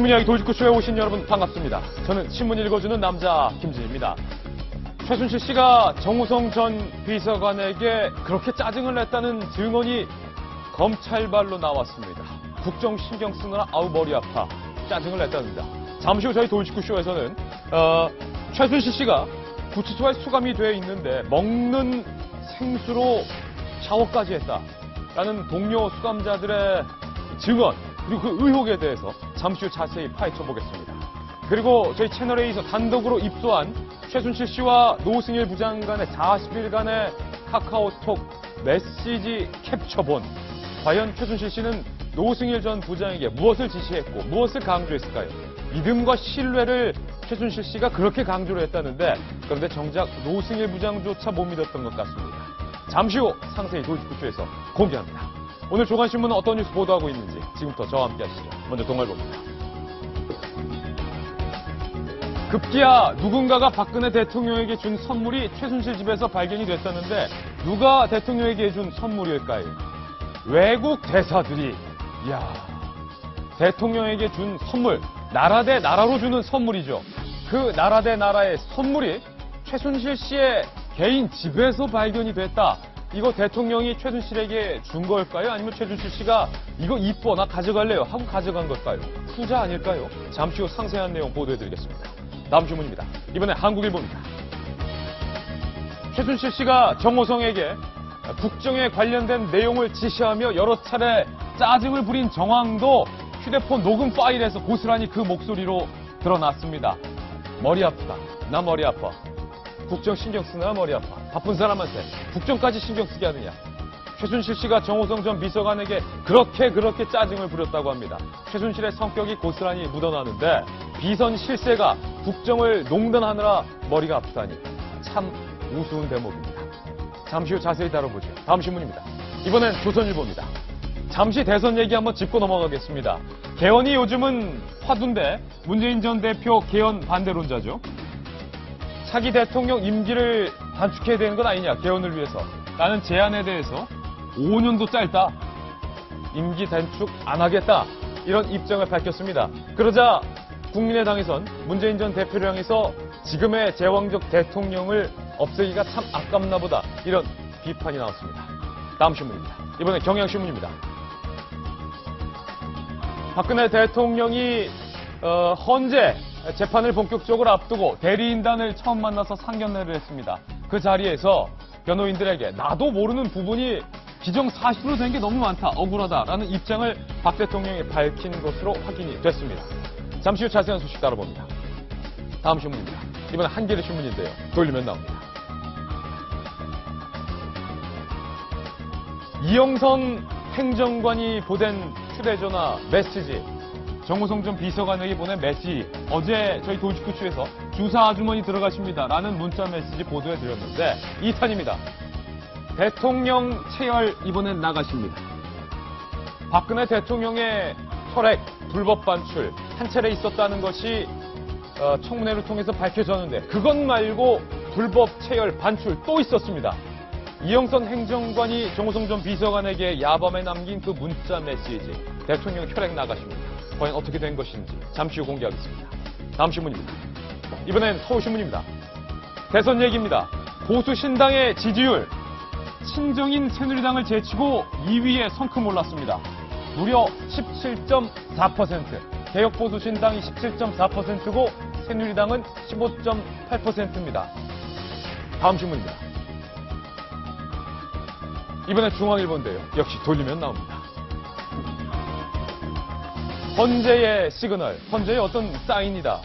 신문 이야기 도직구쇼에 오신 여러분 반갑습니다. 저는 신문 읽어주는 남자 김진입니다. 최순실 씨가 정우성 전 비서관에게 그렇게 짜증을 냈다는 증언이 검찰발로 나왔습니다. 국정 신경 쓰느라 아우 머리 아파 짜증을 냈답니다. 잠시 후 저희 도직구쇼에서는 최순실 씨가 구치소에 수감이 되어 있는데 먹는 생수로 샤워까지 했다라는 동료 수감자들의 증언 그리고 그 의혹에 대해서 잠시 후 자세히 파헤쳐 보겠습니다. 그리고 저희 채널A에서 단독으로 입수한 최순실 씨와 노승일 부장 간의 40일간의 카카오톡 메시지 캡처본. 과연 최순실 씨는 노승일 전 부장에게 무엇을 지시했고 무엇을 강조했을까요? 믿음과 신뢰를 최순실 씨가 그렇게 강조를 했다는데 그런데 정작 노승일 부장조차 못 믿었던 것 같습니다. 잠시 후 상세히 도직구쇼에서 공개합니다. 오늘 조간신문은 어떤 뉴스 보도하고 있는지 지금부터 저와 함께 하시죠. 먼저 동아일보입니다. 급기야 누군가가 박근혜 대통령에게 준 선물이 최순실 집에서 발견이 됐다는데 누가 대통령에게 준 선물일까요? 외국 대사들이 대통령에게 준 선물, 나라 대 나라로 주는 선물이죠. 그 나라 대 나라의 선물이 최순실 씨의 개인 집에서 발견이 됐다. 이거 대통령이 최순실에게 준 걸까요? 아니면 최순실 씨가 이거 이뻐 나 가져갈래요 하고 가져간 걸까요? 후자 아닐까요? 잠시 후 상세한 내용 보도해드리겠습니다. 다음 주문입니다. 이번엔 한국일보입니다. 최순실 씨가 정호성에게 국정에 관련된 내용을 지시하며 여러 차례 짜증을 부린 정황도 휴대폰 녹음 파일에서 고스란히 그 목소리로 드러났습니다. 머리 아프다. 나 머리 아파. 국정 신경 쓰느라 머리 아파. 바쁜 사람한테 국정까지 신경 쓰게 하느냐. 최순실 씨가 정호성 전 비서관에게 그렇게 짜증을 부렸다고 합니다. 최순실의 성격이 고스란히 묻어나는데 비선 실세가 국정을 농단하느라 머리가 아프다니 참 우스운 대목입니다. 잠시 후 자세히 다뤄보죠. 다음 신문입니다. 이번엔 조선일보입니다. 잠시 대선 얘기 한번 짚고 넘어가겠습니다. 개헌이 요즘은 화두인데 문재인 전 대표 개헌 반대론자죠. 차기 대통령 임기를 단축해야 되는 건 아니냐, 개헌을 위해서. 라는 제안에 대해서 5년도 짧다. 임기 단축 안 하겠다. 이런 입장을 밝혔습니다. 그러자 국민의당에선 문재인 전 대표를 향해서 지금의 제왕적 대통령을 없애기가 참 아깝나 보다. 이런 비판이 나왔습니다. 다음 신문입니다. 이번엔 경향신문입니다. 박근혜 대통령이 헌재 재판을 본격적으로 앞두고 대리인단을 처음 만나서 상견례를 했습니다. 그 자리에서 변호인들에게 나도 모르는 부분이 기정사실로 된 게 너무 많다, 억울하다라는 입장을 박 대통령이 밝힌 것으로 확인이 됐습니다. 잠시 후 자세한 소식 다뤄봅니다. 다음 신문입니다. 이번엔 한겨레 신문인데요. 돌리면 나옵니다. 이영선 행정관이 보낸 휴대전화 메시지, 정호성 전 비서관에게 보낸 메시지, 어제 저희 도직구쇼에서 주사 아주머니 들어가십니다라는 문자 메시지 보도해드렸는데 2탄입니다. 대통령 체열 이번엔 나가십니다. 박근혜 대통령의 혈액 불법 반출 한 차례 있었다는 것이 청문회를 통해서 밝혀졌는데 그것 말고 불법 체열 반출 또 있었습니다. 이영선 행정관이 정호성 전 비서관에게 야밤에 남긴 그 문자 메시지, 대통령 혈액 나가십니다. 과연 어떻게 된 것인지 잠시 후 공개하겠습니다. 다음 신문입니다. 이번엔 서울신문입니다. 대선 얘기입니다. 보수 신당의 지지율, 친정인 새누리당을 제치고 2위에 성큼 올랐습니다. 무려 17.4%. 개혁보수 신당이 17.4%고 새누리당은 15.8%입니다. 다음 신문입니다. 이번엔 중앙일보인데요. 역시 돌리면 나옵니다. 헌재의 시그널, 헌재의 어떤 사인이다.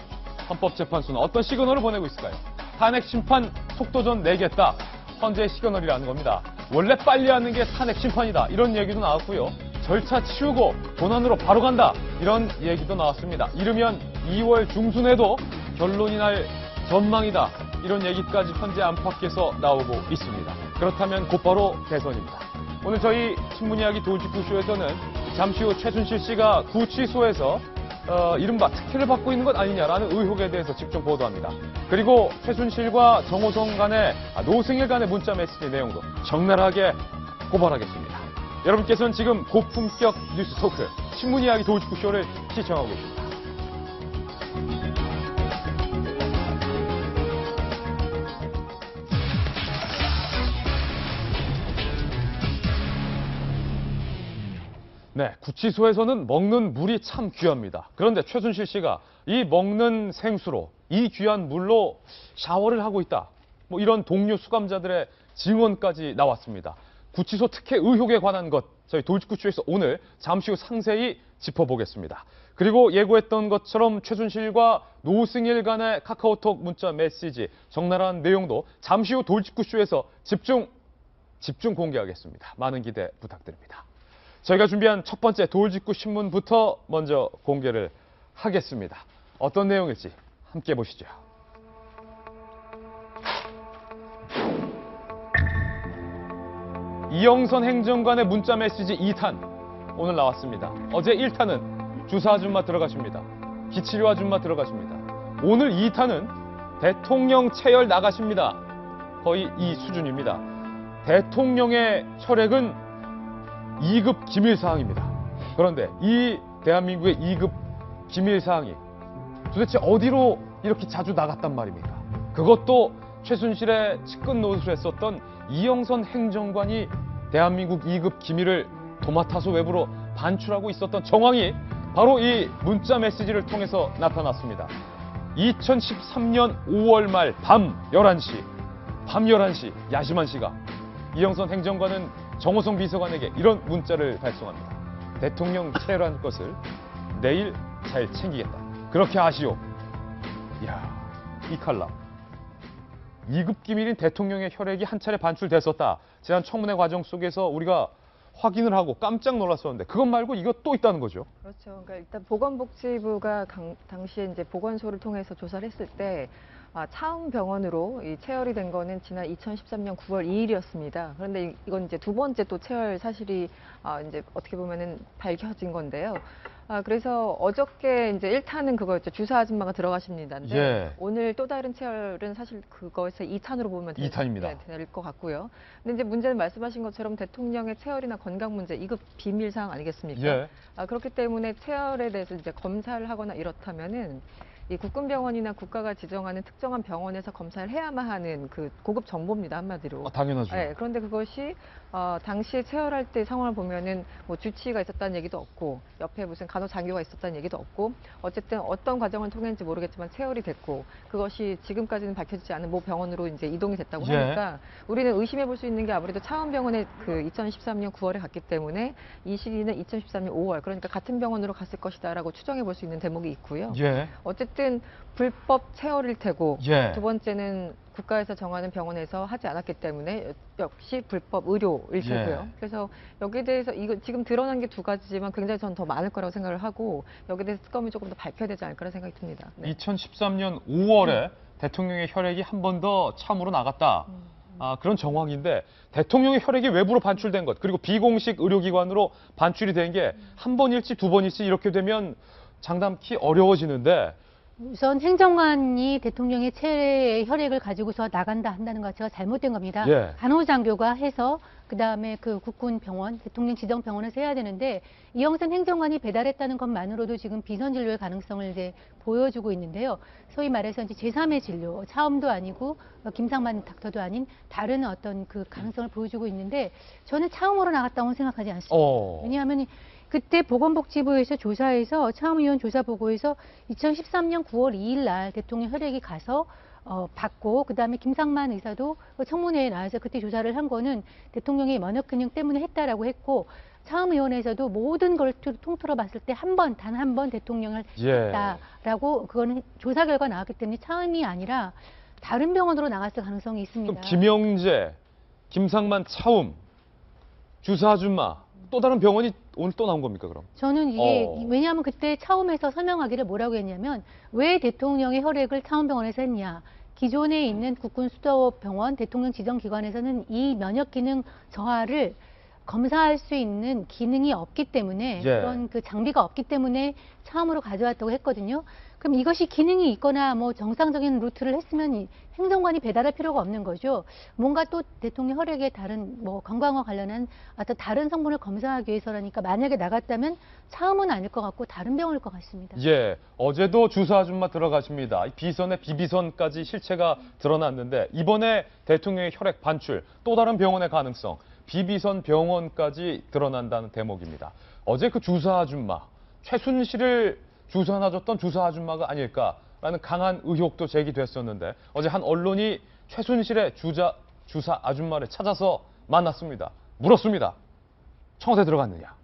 헌법재판소는 어떤 시그널을 보내고 있을까요? 탄핵 심판 속도전 내겠다. 헌재의 시그널이라는 겁니다. 원래 빨리 하는 게 탄핵 심판이다. 이런 얘기도 나왔고요. 절차 치우고 본안으로 바로 간다. 이런 얘기도 나왔습니다. 이르면 2월 중순에도 결론이 날 전망이다. 이런 얘기까지 현재 안팎에서 나오고 있습니다. 그렇다면 곧바로 대선입니다. 오늘 저희 신문이야기 도직구쇼에서는 잠시 후 최순실 씨가 구치소에서 이른바 특혜를 받고 있는 것 아니냐라는 의혹에 대해서 집중 보도합니다. 그리고 최순실과 정호성 간의 노승일 간의 문자 메시지 내용도 적나라하게 고발하겠습니다. 여러분께서는 지금 고품격 뉴스 토크 신문이야기 도직구쇼를 시청하고 계십니다. 네, 구치소에서는 먹는 물이 참 귀합니다. 그런데 최순실 씨가 이 먹는 생수로, 이 귀한 물로 샤워를 하고 있다. 뭐 이런 동료 수감자들의 증언까지 나왔습니다. 구치소 특혜 의혹에 관한 것, 저희 돌직구쇼에서 오늘 잠시 후 상세히 짚어보겠습니다. 그리고 예고했던 것처럼 최순실과 노승일 간의 카카오톡 문자 메시지, 적나라한 내용도 잠시 후 돌직구쇼에서 집중 공개하겠습니다. 많은 기대 부탁드립니다. 저희가 준비한 첫 번째 돌직구 신문부터 먼저 공개를 하겠습니다. 어떤 내용일지 함께 보시죠. 이영선 행정관의 문자 메시지 2탄 오늘 나왔습니다. 어제 1탄은 주사 아줌마 들어가십니다. 기치료 아줌마 들어가십니다. 오늘 2탄은 대통령 체열 나가십니다. 거의 이 수준입니다. 대통령의 혈액은 2급 기밀사항입니다. 그런데 이 대한민국의 2급 기밀사항이 도대체 어디로 이렇게 자주 나갔단 말입니까? 그것도 최순실의 측근 노릇을 했었던 이영선 행정관이 대한민국 2급 기밀을 도맡아서 외부로 반출하고 있었던 정황이 바로 이 문자 메시지를 통해서 나타났습니다. 2013년 5월 말 밤 11시 야심한 시각 이영선 행정관은 정호성 비서관에게 이런 문자를 발송합니다. 대통령 체열한 것을 내일 잘 챙기겠다. 그렇게 하시오. 이야, 이 칼럼. 2급 기밀인 대통령의 혈액이 한 차례 반출됐었다. 지난 청문회 과정 속에서 우리가 확인을 하고 깜짝 놀랐었는데 그것 말고 이거 또 있다는 거죠. 그렇죠. 그러니까 일단 보건복지부가 당시에 이제 보건소를 통해서 조사를 했을 때 차움병원으로 이 체열이 된 거는 지난 2013년 9월 2일이었습니다. 그런데 이건 이제 두 번째 또 체열 사실이 이제 어떻게 보면은 밝혀진 건데요. 그래서 어저께 이제 1탄은 그거였죠. 주사 아줌마가 들어가십니다. 예. 오늘 또 다른 체열은 사실 그거에서 2탄으로 보면 2탄입니다. 될 것 같고요. 근데 이제 문제는 말씀하신 것처럼 대통령의 체열이나 건강 문제, 2급 비밀사항 아니겠습니까? 예. 그렇기 때문에 체열에 대해서 이제 검사를 하거나 이렇다면은 이 국군병원이나 국가가 지정하는 특정한 병원에서 검사를 해야만 하는 그 고급 정보입니다, 한마디로. 당연하죠. 네, 그런데 그것이 당시에 체열할 때 상황을 보면은 뭐 주치의가 있었다는 얘기도 없고 옆에 무슨 간호장교가 있었다는 얘기도 없고 어쨌든 어떤 과정을 통했는지 모르겠지만 체열이 됐고 그것이 지금까지는 밝혀지지 않은 모 병원으로 이제 이동이 됐다고 하니까 우리는 의심해 볼 수 있는 게 아무래도 차움병원에 그 2013년 9월에 갔기 때문에 이 시기는 2013년 5월 그러니까 같은 병원으로 갔을 것이다라고 추정해 볼 수 있는 대목이 있고요. 예. 어쨌든 불법 체열일 테고 예. 두 번째는 국가에서 정하는 병원에서 하지 않았기 때문에 역시 불법 의료일 테고요. 예. 그래서 여기에 대해서 이거 지금 드러난 게 두 가지지만 굉장히 저는 더 많을 거라고 생각을 하고 여기에 대해서 특검이 조금 더 밝혀야 되지 않을까라는 생각이 듭니다. 네. 2013년 5월에 대통령의 혈액이 한 번 더 참으로 나갔다. 그런 정황인데 대통령의 혈액이 외부로 반출된 것 그리고 비공식 의료기관으로 반출이 된 게 한 번일지 두 번일지 이렇게 되면 장담키 어려워지는데 우선 행정관이 대통령의 체의 혈액을 가지고서 나간다 한다는 것 자체가 잘못된 겁니다. 예. 간호장교가 해서 그다음에 그 국군 병원, 대통령 지정 병원에서 해야 되는데 이영선 행정관이 배달했다는 것만으로도 지금 비선 진료의 가능성을 이제 보여주고 있는데요. 소위 말해서 이제 제3의 진료, 차움도 아니고 김상만 닥터도 아닌 다른 어떤 그 가능성을 보여주고 있는데 저는 차움으로 나갔다고는 생각하지 않습니다. 왜냐하면 그때 보건복지부에서 조사해서 차움위원 조사 보고에서 2013년 9월 2일 날 대통령 혈액이 가서 받고 그다음에 김상만 의사도 청문회에 나와서 그때 조사를 한 거는 대통령의 면역 기능 때문에 했다라고 했고 차움위원회에서도 모든 걸 통틀어 봤을 때 단 한 번 대통령을 했다라고 그거는 조사 결과 나왔기 때문에 차움이 아니라 다른 병원으로 나갔을 가능성이 있습니다. 그럼 김영재, 김상만 차움, 주사 아줌마 또 다른 병원이 오늘 또 나온 겁니까 그럼? 저는 이게 왜냐하면 그때 차움에서 설명하기를 뭐라고 했냐면 왜 대통령의 혈액을 차움병원에서 했냐. 기존에 있는 국군 수도병원 대통령 지정기관에서는 이 면역 기능 저하를 검사할 수 있는 기능이 없기 때문에 그런 그 장비가 없기 때문에 차움으로 가져왔다고 했거든요. 그럼 이것이 기능이 있거나 뭐 정상적인 루트를 했으면 행정관이 배달할 필요가 없는 거죠. 뭔가 또 대통령 혈액에 다른 뭐 건강과 관련한 어떤 다른 성분을 검사하기 위해서라니까 만약에 나갔다면 차움은 아닐 것 같고 다른 병원일 것 같습니다. 예, 어제도 주사 아줌마 들어가십니다. 비선에 비비선까지 실체가 드러났는데 이번에 대통령의 혈액 반출 또 다른 병원의 가능성 비비선 병원까지 드러난다는 대목입니다. 어제 그 주사 아줌마, 최순실을 주선해줬던 주사 아줌마가 아닐까라는 강한 의혹도 제기됐었는데 어제 한 언론이 최순실의 주사 아줌마를 찾아서 만났습니다. 물었습니다. 청와대 들어갔느냐?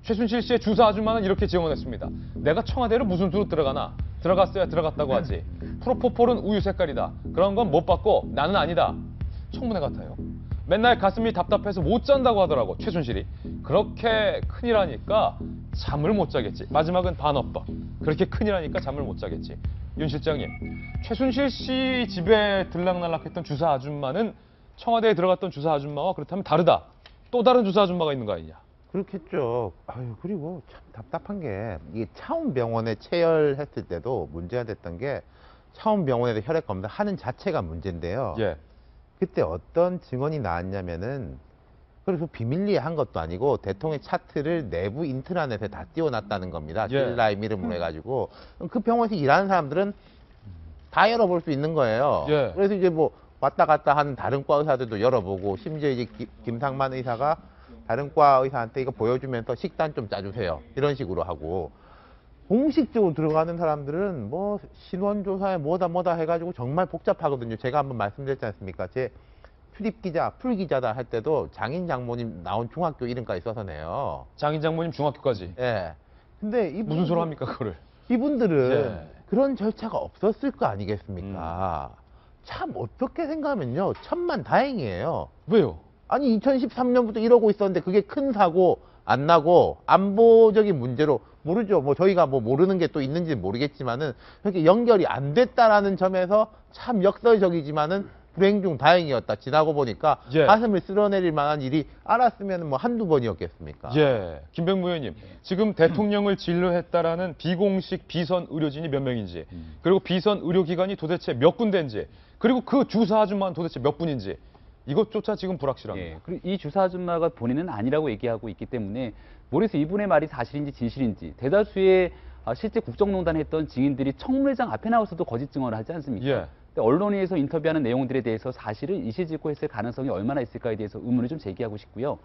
최순실 씨의 주사 아줌마는 이렇게 증언했습니다. 내가 청와대를 무슨 수로 들어가나? 들어갔어야 들어갔다고 하지. 프로포폴은 우유 색깔이다. 그런 건 못 받고 나는 아니다. 청문회 같아요. 맨날 가슴이 답답해서 못 잔다고 하더라고, 최순실이. 그렇게 큰일 하니까 잠을 못 자겠지. 마지막은 반어법. 그렇게 큰일 하니까 잠을 못 자겠지. 윤 실장님, 최순실 씨 집에 들락날락했던 주사 아줌마는 청와대에 들어갔던 주사 아줌마와 그렇다면 다르다. 또 다른 주사 아줌마가 있는 거 아니냐. 그렇겠죠. 아유, 그리고 참 답답한 게, 이게 차원병원에 체열했을 때도 문제가 됐던 게, 차원병원에서 혈액 검사하는 자체가 문제인데요. 예. 그때 어떤 증언이 나왔냐면은, 그래서 비밀리에 한 것도 아니고, 대통령 차트를 내부 인트라넷에 다 띄워놨다는 겁니다. 예. 실라임 이름으로 해가지고. 그 병원에서 일하는 사람들은 다 열어볼 수 있는 거예요. 예. 그래서 이제 뭐, 왔다 갔다 하는 다른 과 의사들도 열어보고, 심지어 이제 김상만 의사가 다른 과 의사한테 이거 보여주면서 식단 좀 짜주세요. 이런 식으로 하고. 공식적으로 들어가는 사람들은 뭐 신원조사에 뭐다 해가지고 정말 복잡하거든요. 제가 한번 말씀드렸지 않습니까? 제 출입기자, 풀기자다 할 때도 장인 장모님 나온 중학교 이름까지 써서 내요. 장인 장모님 중학교까지. 예. 근데 무슨 소리 합니까, 그거를? 이분들은 예. 그런 절차가 없었을 거 아니겠습니까? 참 어떻게 생각하면요. 천만 다행이에요. 왜요? 아니 2013년부터 이러고 있었는데 그게 큰 사고 안 나고 안보적인 문제로 모르죠. 뭐 저희가 뭐 모르는 게 또 있는지 모르겠지만은 그렇게 연결이 안 됐다라는 점에서 참 역설적이지만은 불행 중 다행이었다. 지나고 보니까 예. 가슴을 쓸어내릴 만한 일이 알았으면 뭐 한두 번이었겠습니까? 예. 김병무 의원님, 지금 대통령을 진료했다라는 비공식 비선 의료진이 몇 명인지, 그리고 비선 의료기관이 도대체 몇 군데인지, 그리고 그 주사 아줌마는 도대체 몇 분인지, 이것조차 지금 불확실합니다. 예, 그리고 이 주사 아줌마가 본인은 아니라고 얘기하고 있기 때문에 모르겠어 이분의 말이 사실인지 진실인지. 대다수의 실제 국정농단에 했던 증인들이 청문회장 앞에 나와서도 거짓 증언을 하지 않습니까? 예. 근데 언론에서 인터뷰하는 내용들에 대해서 사실을 이실직고했을 가능성이 얼마나 있을까에 대해서 의문을 좀 제기하고 싶고요.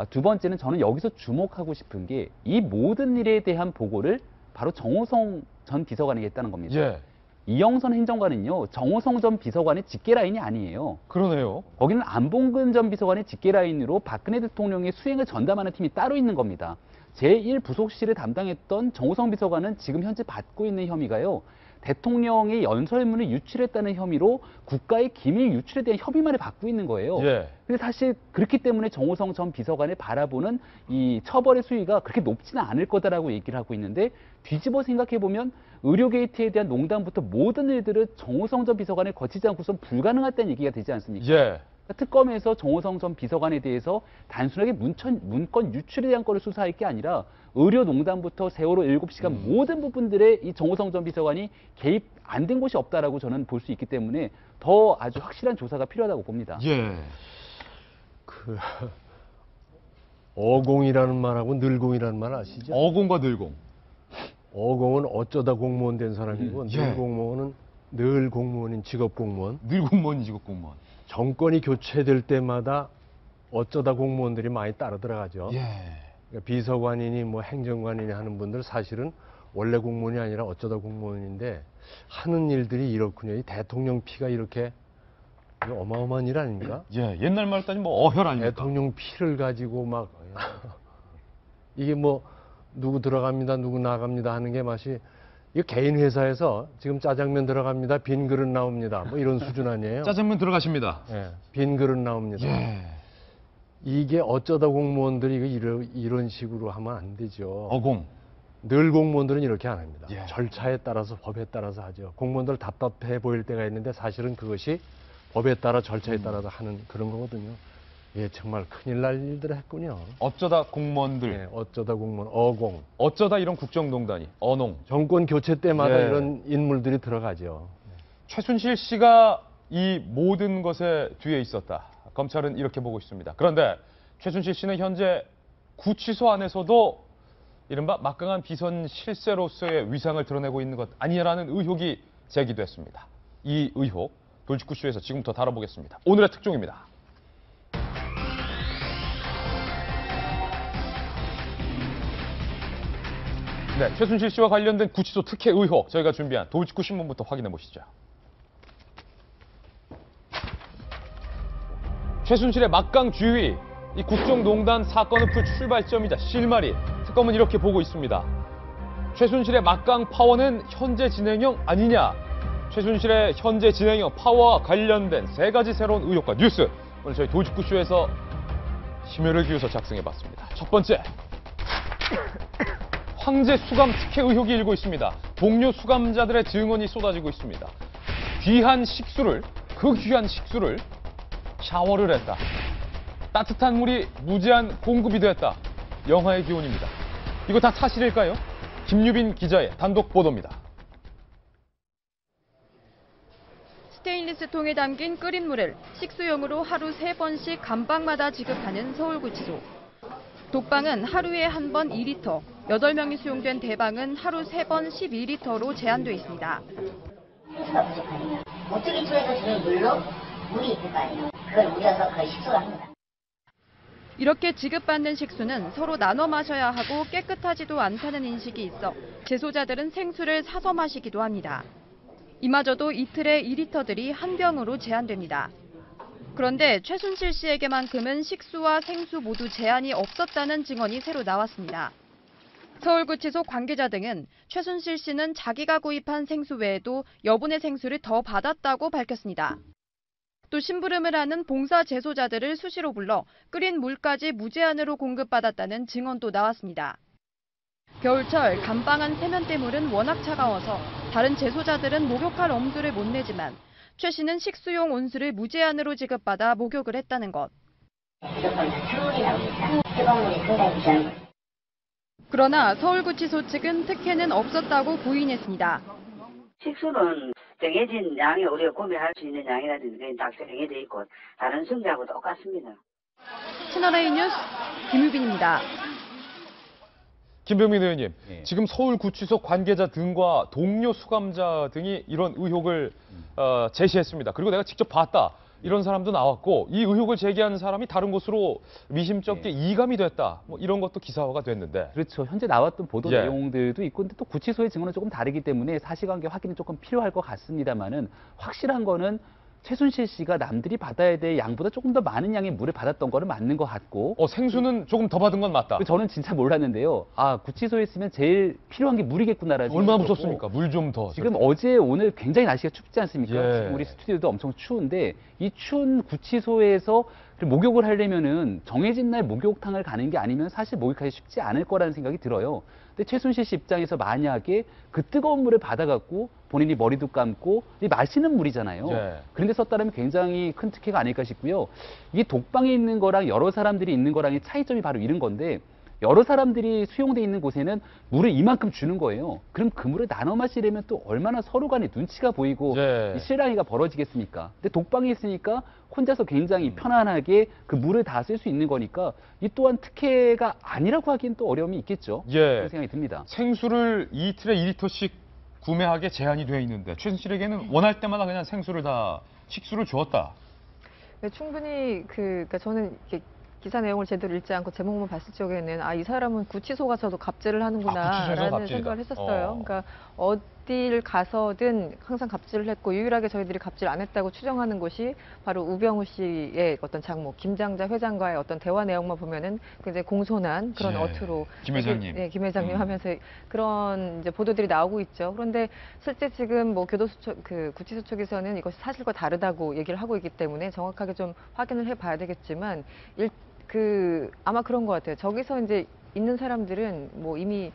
두 번째는 저는 여기서 주목하고 싶은 게 이 모든 일에 대한 보고를 바로 정호성 전 비서관에게 했다는 겁니다. 예. 이영선 행정관은요, 정호성 전 비서관의 직계라인이 아니에요. 그러네요. 거기는 안봉근 전 비서관의 직계라인으로 박근혜 대통령의 수행을 전담하는 팀이 따로 있는 겁니다. 제1부속실을 담당했던 정호성 비서관은 지금 현재 받고 있는 혐의가요. 대통령의 연설문을 유출했다는 혐의로 국가의 기밀 유출에 대한 협의만을 받고 있는 거예요. 예. 근데 사실 그렇기 때문에 정호성 전 비서관을 바라보는 이 처벌의 수위가 그렇게 높지는 않을 거다라고 얘기를 하고 있는데, 뒤집어 생각해보면 의료 게이트에 대한 농단부터 모든 일들을 정호성 전 비서관을 거치지 않고선 불가능하다는 얘기가 되지 않습니까? 예. 특검에서 정호성 전 비서관에 대해서 단순하게 문건 유출에 대한 거를 수사할 게 아니라 의료농단부터 세월호 7시간 모든 부분들에 이 정호성 전 비서관이 개입 안 된 곳이 없다라고 저는 볼 수 있기 때문에 더 아주 확실한 조사가 필요하다고 봅니다. 예. 그 어공이라는 말하고 늘공이라는 말 아시죠? 어공과 늘공. 어공은 어쩌다 공무원 된 사람이고 예. 늘공무원은 늘 공무원인 직업 공무원. 늘 공무원, 직업 공무원. 정권이 교체될 때마다 어쩌다 공무원들이 많이 따라 들어가죠. 예. 그러니까 비서관이니 뭐 행정관이니 하는 분들 사실은 원래 공무원이 아니라 어쩌다 공무원인데 하는 일들이 이렇군요. 이 대통령 피가 이렇게 이거 어마어마한 일 아닙니까? 예. 옛날 말 따지면 뭐 어혈 아닙니까? 대통령 피를 가지고 막 이게 뭐 누구 들어갑니다, 누구 나갑니다 하는 게 맛이, 이거 개인 회사에서 지금 짜장면 들어갑니다, 빈 그릇 나옵니다, 뭐 이런 수준 아니에요? 짜장면 들어가십니다. 예, 빈 그릇 나옵니다. 예. 이게 어쩌다 공무원들이 이런 식으로 하면 안 되죠. 어공. 늘 공무원들은 이렇게 안 합니다. 예. 절차에 따라서 법에 따라서 하죠. 공무원들 답답해 보일 때가 있는데 사실은 그것이 법에 따라 절차에 따라서 하는 그런 거거든요. 예, 정말 큰일 날 일들을 했군요. 어쩌다 공무원들. 예, 어쩌다 공무원, 어공. 어쩌다 이런 국정농단이. 어농. 정권 교체 때마다 예. 이런 인물들이 들어가죠. 최순실 씨가 이 모든 것의 뒤에 있었다. 검찰은 이렇게 보고 있습니다. 그런데 최순실 씨는 현재 구치소 안에서도 이른바 막강한 비선 실세로서의 위상을 드러내고 있는 것 아니냐라는 의혹이 제기됐습니다. 이 의혹 돌직구쇼에서 지금부터 다뤄보겠습니다. 오늘의 특종입니다. 네, 최순실 씨와 관련된 구치소 특혜 의혹 저희가 준비한 돌직구 신문부터 확인해 보시죠. 최순실의 막강 주의, 이 국정농단 사건을 풀 출발점이자 실마리, 특검은 이렇게 보고 있습니다. 최순실의 막강 파워는 현재 진행형 아니냐? 최순실의 현재 진행형 파워와 관련된 3가지 새로운 의혹과 뉴스, 오늘 저희 돌직구쇼에서 심혈을 기울여서 작성해봤습니다. 첫 번째, 황제 수감 특혜 의혹이 일고 있습니다. 동료 수감자들의 증언이 쏟아지고 있습니다. 귀한 식수를 샤워를 했다. 따뜻한 물이 무제한 공급이 됐다. 영하의 기온입니다. 이거 다 사실일까요? 김유빈 기자의 단독 보도입니다. 스테인리스 통에 담긴 끓인 물을 식수용으로 하루 3번씩 감방마다 지급하는 서울구치소. 독방은 하루에 한 번 2리터, 8명이 수용된 대방은 하루 3번 12리터로 제한돼 있습니다. 식수가 부족하니까 모퉁이통에서 주는 물로 물이 있을 거 아니에요. 그걸 우려서 그걸 식수로 합니다. 이렇게 지급받는 식수는 서로 나눠 마셔야 하고 깨끗하지도 않다는 인식이 있어 재소자들은 생수를 사서 마시기도 합니다. 이마저도 이틀에 2리터들이 한 병으로 제한됩니다. 그런데 최순실 씨에게만큼은 식수와 생수 모두 제한이 없었다는 증언이 새로 나왔습니다. 서울구치소 관계자 등은 최순실 씨는 자기가 구입한 생수 외에도 여분의 생수를 더 받았다고 밝혔습니다. 또 심부름을 하는 봉사 재소자들을 수시로 불러 끓인 물까지 무제한으로 공급받았다는 증언도 나왔습니다. 겨울철 감방한 세면대물은 워낙 차가워서 다른 재소자들은 목욕할 엄두를 못 내지만 최 씨는 식수용 온수를 무제한으로 지급받아 목욕을 했다는 것. 무조건 찬물이 나오니까 뜨거운 물이 상당히 귀한 거죠. 그러나 서울구치소 측은 특혜는 없었다고 부인했습니다. 식수는 정해진 양이 우리가 구매할 수 있는 양이라든지 딱 정해져 있고 다른 승자하고 똑같습니다. 채널A 뉴스 김유빈입니다. 김병민 의원님, 네. 지금 서울구치소 관계자 등과 동료 수감자 등이 이런 의혹을 제시했습니다. 그리고 내가 직접 봤다. 이런 사람도 나왔고 이 의혹을 제기하는 사람이 다른 곳으로 미심쩍게 이감이 됐다. 뭐 이런 것도 기사화가 됐는데. 그렇죠. 현재 나왔던 보도 예. 내용들도 있고, 근데 또 구치소의 증언은 조금 다르기 때문에 사실관계 확인이 조금 필요할 것 같습니다만은 확실한 거는 최순실 씨가 남들이 받아야 될 양보다 조금 더 많은 양의 물을 받았던 거는 맞는 것 같고. 생수는 조금 더 받은 건 맞다. 저는 진짜 몰랐는데요. 아, 구치소에 있으면 제일 필요한 게 물이겠구나라는 얼마나 생각이 무섭습니까? 물 좀 더. 지금 어제 오늘 굉장히 날씨가 춥지 않습니까? 예. 지금 우리 스튜디오도 엄청 추운데 이 추운 구치소에서 목욕을 하려면은 정해진 날 목욕탕을 가는 게 아니면 사실 목욕하기 쉽지 않을 거라는 생각이 들어요. 근데 최순실 씨 입장에서 만약에 그 뜨거운 물을 받아갖고 본인이 머리도 감고 이 마시는 물이잖아요. 예. 그런데 썼다면 굉장히 큰 특혜가 아닐까 싶고요. 이게 독방에 있는 거랑 여러 사람들이 있는 거랑의 차이점이 바로 이런 건데 여러 사람들이 수용돼 있는 곳에는 물을 이만큼 주는 거예요. 그럼 그 물을 나눠 마시려면 또 얼마나 서로 간에 눈치가 보이고 예. 이 실랑이가 벌어지겠습니까? 근데 독방에 있으니까 혼자서 굉장히 편안하게 그 물을 다 쓸 수 있는 거니까 이 또한 특혜가 아니라고 하기엔 또 어려움이 있겠죠. 예. 그런 생각이 듭니다. 생수를 이틀에 2리터씩 구매하게 제한이 되어 있는데 최순실에게는 원할 때마다 그냥 생수를 다 식수를 주었다. 네, 충분히 그러니까 저는 이렇게 기사 내용을 제대로 읽지 않고 제목만 봤을 적에는 이 사람은 구치소 가서도 갑질을 구치소에서 하는구나라는 갑질이다. 생각을 했었어요. 그러니까 어딜 가서든 항상 갑질을 했고 유일하게 저희들이 갑질 안 했다고 추정하는 곳이 바로 우병우 씨의 어떤 장모 김장자 회장과의 어떤 대화 내용만 보면은 굉장히 공손한 그런 예. 어투로 김 회장님. 네, 김 회장님 하면서 그런 이제 보도들이 나오고 있죠. 그런데 실제 지금 뭐 교도소 측, 구치소 측에서는 이것이 사실과 다르다고 얘기를 하고 있기 때문에 정확하게 좀 확인을 해봐야 되겠지만 아마 그런 것 같아요. 저기서 이제 있는 사람들은 뭐 이미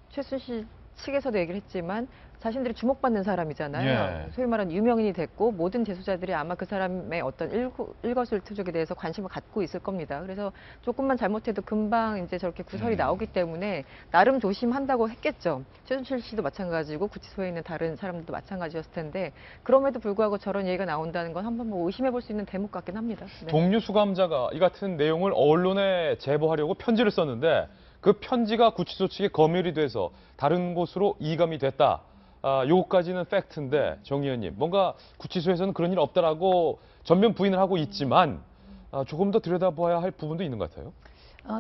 최순실 측에서도 얘기를 했지만 자신들이 주목받는 사람이잖아요. 예. 소위 말하는 유명인이 됐고 모든 재소자들이 아마 그 사람의 어떤 일거수일투족에 대해서 관심을 갖고 있을 겁니다. 그래서 조금만 잘못해도 금방 이제 저렇게 구설이 나오기 때문에 나름 조심한다고 했겠죠. 최순실 씨도 마찬가지고 구치소에 있는 다른 사람들도 마찬가지였을 텐데 그럼에도 불구하고 저런 얘기가 나온다는 건 한번 뭐 의심해 볼 수 있는 대목 같긴 합니다. 네. 동료 수감자가 이 같은 내용을 언론에 제보하려고 편지를 썼는데 그 편지가 구치소 측에 검열이 돼서 다른 곳으로 이감이 됐다. 요거까지는 팩트인데 정 의원님 뭔가 구치소에서는 그런 일 없다라고 전면 부인을 하고 있지만 조금 더 들여다봐야 할 부분도 있는 것 같아요.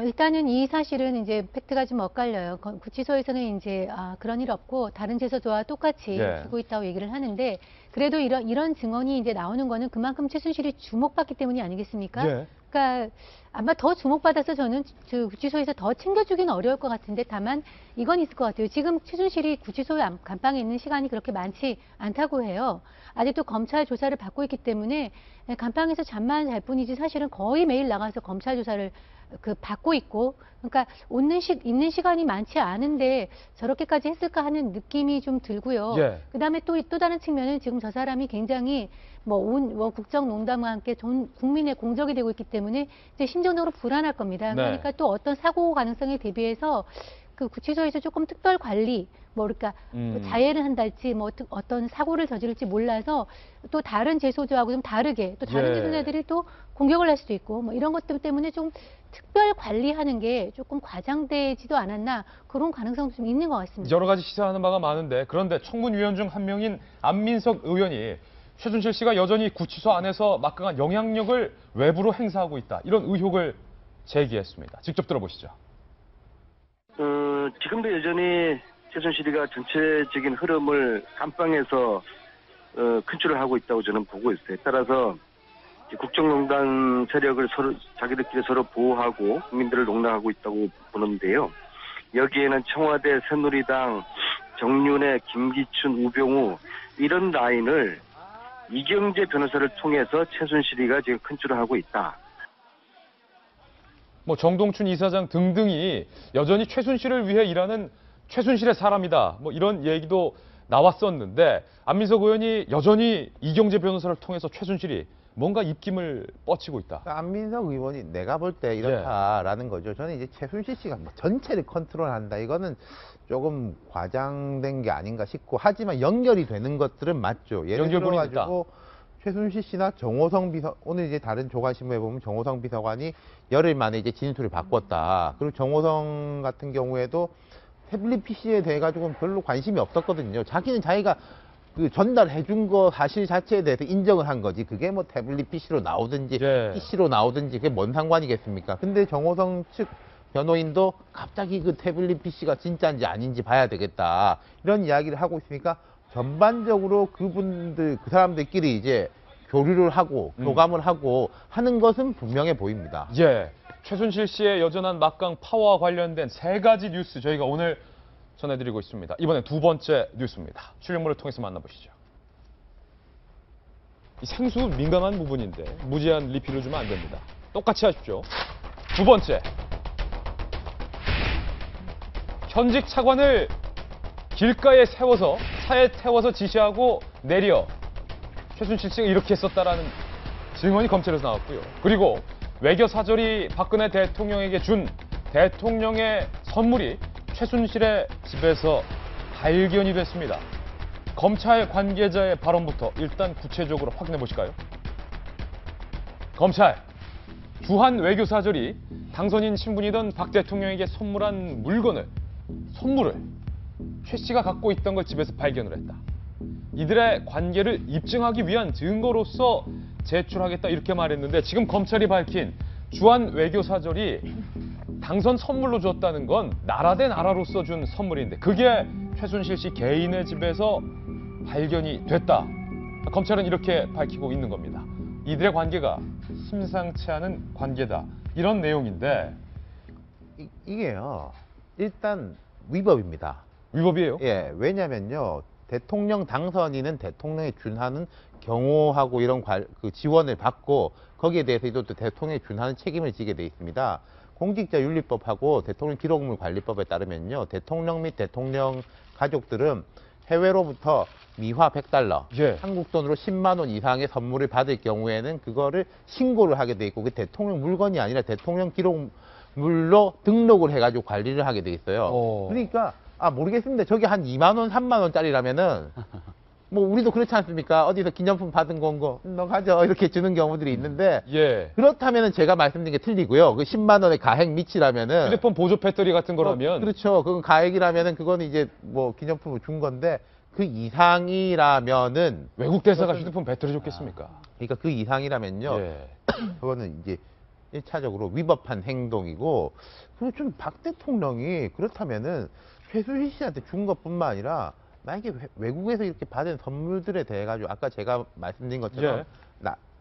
일단은 이 사실은 이제 팩트가 좀 엇갈려요. 구치소에서는 이제 그런 일 없고 다른 재소자와 똑같이 예. 지고 있다고 얘기를 하는데 그래도 이런 증언이 이제 나오는 거는 그만큼 최순실이 주목받기 때문이 아니겠습니까? 예. 그러니까 아마 더 주목받아서 저는 구치소에서 더 챙겨주기는 어려울 것 같은데 다만 이건 있을 것 같아요. 지금 최순실이 구치소 감방에 있는 시간이 그렇게 많지 않다고 해요. 아직도 검찰 조사를 받고 있기 때문에 감방에서 잠만 잘 뿐이지 사실은 거의 매일 나가서 검찰 조사를 받고 있고 그러니까 있는 시간이 많지 않은데 저렇게까지 했을까 하는 느낌이 좀 들고요. 예. 그다음에 또 다른 측면은 지금 저 사람이 굉장히 국정농단과 함께 전 국민의 공적이 되고 있기 때문에 이제 심정적으로 불안할 겁니다. 네. 그러니까 또 어떤 사고 가능성에 대비해서 그 구치소에서 조금 특별 관리, 그러니까 자해를 한달지 어떤 사고를 저지를지 몰라서 또 다른 재소자하고 좀 다르게 또 다른 예. 재소자들이 또 공격을 할 수도 있고 이런 것들 때문에 좀 특별 관리하는 게 조금 과장되지도 않았나 그런 가능성도 좀 있는 것 같습니다. 여러 가지 시사하는 바가 많은데 그런데 청문위원 중 한 명인 안민석 의원이 최순실 씨가 여전히 구치소 안에서 막강한 영향력을 외부로 행사하고 있다. 이런 의혹을 제기했습니다. 직접 들어보시죠. 지금도 여전히 최순실이가 전체적인 흐름을 감방에서 컨트롤을 하고 있다고 저는 보고 있어요. 따라서 국정농단 세력을 자기들끼리 서로 보호하고 국민들을 농락하고 있다고 보는데요. 여기에는 청와대, 새누리당, 정윤회, 김기춘, 우병우 이런 라인을 이경재 변호사를 통해서 최순실이가 지금 컨트롤하고 있다. 정동춘 이사장 등등이 여전히 최순실을 위해 일하는 최순실의 사람이다. 이런 얘기도 나왔었는데 안민석 의원이 여전히 이경재 변호사를 통해서 최순실이 뭔가 입김을 뻗치고 있다. 그러니까 안민석 의원이 내가 볼 때 이렇다라는 거죠. 저는 이제 최순실 씨가 전체를 컨트롤한다. 이거는 조금 과장된 게 아닌가 싶고 하지만 연결이 되는 것들은 맞죠. 예를 들어가지고 최순실 씨나 정호성 오늘 이제 다른 조간신문에 보면 정호성 비서관이 열흘 만에 이제 진술을 바꿨다. 그리고 정호성 같은 경우에도 태블릿 PC에 대해 가지고는 별로 관심이 없었거든요. 자기는 자기가 전달해 준 거 사실 자체에 대해서 인정을 한 거지. 그게 태블릿 PC로 나오든지 PC로 나오든지 그게 뭔 상관이겠습니까? 근데 정호성 측 변호인도 갑자기 그 태블릿 PC가 진짜인지 아닌지 봐야 되겠다. 이런 이야기를 하고 있으니까 전반적으로 그 사람들끼리 이제 교류를 하고 교감을 하고 하는 것은 분명해 보입니다. 예. 최순실 씨의 여전한 막강 파워와 관련된 3가지 뉴스 저희가 오늘 전해드리고 있습니다. 이번엔 2번째 뉴스입니다. 출연물을 통해서 만나보시죠. 이 생수 민감한 부분인데 무제한 리필을 주면 안 됩니다. 똑같이 하십시오. 2번째. 현직 차관을 길가에 차에 태워서 지시하고 내려 최순실 씨가 이렇게 했었다라는 증언이 검찰에서 나왔고요. 그리고 외교사절이 박근혜 대통령에게 준 대통령의 선물이 최순실의 집에서 발견이 됐습니다. 검찰 관계자의 발언부터 일단 구체적으로 확인해 보실까요? 검찰, 주한 외교사절이 당선인 신분이던 박 대통령에게 선물한 선물을 최 씨가 갖고 있던 걸 집에서 발견을 했다. 이들의 관계를 입증하기 위한 증거로서 제출하겠다 이렇게 말했는데 지금 검찰이 밝힌 주한 외교사절이 당선 선물로 줬다는 건 나라 대 나라로서 준 선물인데 그게 최순실 씨 개인의 집에서 발견이 됐다. 검찰은 이렇게 밝히고 있는 겁니다. 이들의 관계가 심상치 않은 관계다. 이런 내용인데 이게요. 일단 위법입니다. 위법이에요? 예. 왜냐면요. 대통령 당선인은 대통령에 준하는 경호하고 이런 지원을 받고 거기에 대해서 또 대통령에 준하는 책임을 지게 돼 있습니다. 공직자윤리법하고 대통령 기록물 관리법에 따르면요. 대통령 및 대통령 가족들은 해외로부터 미화 100달러, 한국 돈으로 10만 원 이상의 선물을 받을 경우에는 그거를 신고를 하게 돼 있고 그게 대통령 물건이 아니라 대통령 기록물로 등록을 해가지고 관리를 하게 돼 있어요. 그러니까 모르겠습니다. 저게 한 2만 원, 3만 원짜리라면은 우리도 그렇지 않습니까? 어디서 기념품 받은 거 너 가져 이렇게 주는 경우들이 있는데 그렇다면은 제가 말씀드린 게 틀리고요. 그 10만 원의 가액 미치라면은 휴대폰 보조 배터리 같은 거라면 그렇죠. 그건 가액이라면은 그거는 이제 기념품을 준 건데 그 이상이라면은 외국 대사가 휴대폰 배터리 줬겠습니까? 그러니까 그 이상이라면요. 그거는 이제 1차적으로 위법한 행동이고, 그리고 좀 박 대통령이 그렇다면은 최순실 씨한테 준 것뿐만 아니라 만약에 외국에서 이렇게 받은 선물들에 대해 가지고 아까 제가 말씀드린 것처럼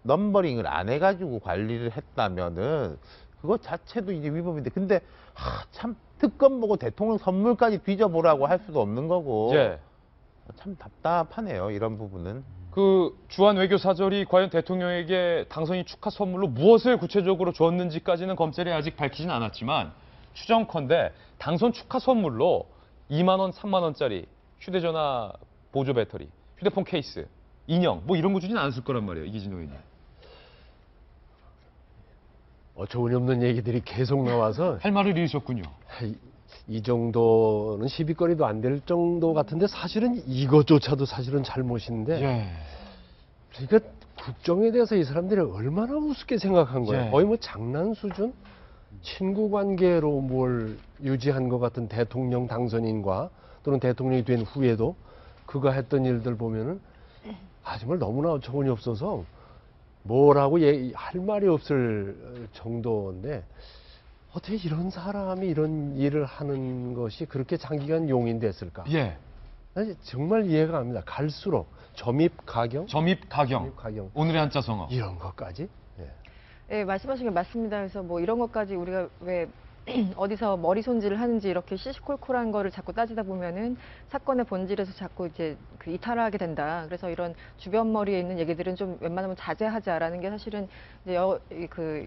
넘버링을 안 해가지고 관리를 했다면은 그것 자체도 이제 위법인데, 근데 참 특검 보고 대통령 선물까지 뒤져보라고 할 수도 없는 거고, 참 답답하네요, 이런 부분은. 그 주한 외교사절이 과연 대통령에게 당선인 축하 선물로 무엇을 구체적으로 줬는지까지는 검찰이 아직 밝히진 않았지만, 추정컨대 당선 축하 선물로 2만 원, 3만 원짜리 휴대전화 보조 배터리, 휴대폰 케이스, 인형 뭐 이런 거 주진 않았을 거란 말이에요, 이기진 의원님. 어처구니없는 얘기들이 계속 나와서 할 말을 잃으셨군요. 이 정도는 시비거리도 안 될 정도 같은데, 사실은 이것조차도 사실은 잘못인데, 그러니까 국정에 대해서 이 사람들이 얼마나 우습게 생각한 거예요. 거의 뭐 장난 수준? 친구 관계로 뭘 유지한 것 같은 대통령 당선인과 또는 대통령이 된 후에도 그가 했던 일들 보면은 정말 너무나 어처구니 없어서 뭐라고 할 말이 없을 정도인데, 어떻게 이런 사람이 이런 일을 하는 것이 그렇게 장기간 용인됐을까? 정말 이해가 안 갑니다. 갈수록 점입가경? 점입가경. 오늘의 한자성어. 이런 것까지? 네, 말씀하신 게 맞습니다. 그래서 뭐 이런 것까지 우리가 왜 어디서 머리 손질을 하는지 이렇게 시시콜콜한 거를 자꾸 따지다 보면은 사건의 본질에서 자꾸 이제 그 이탈하게 된다. 그래서 이런 주변 머리에 있는 얘기들은 좀 웬만하면 자제하자라는 게 사실은 이제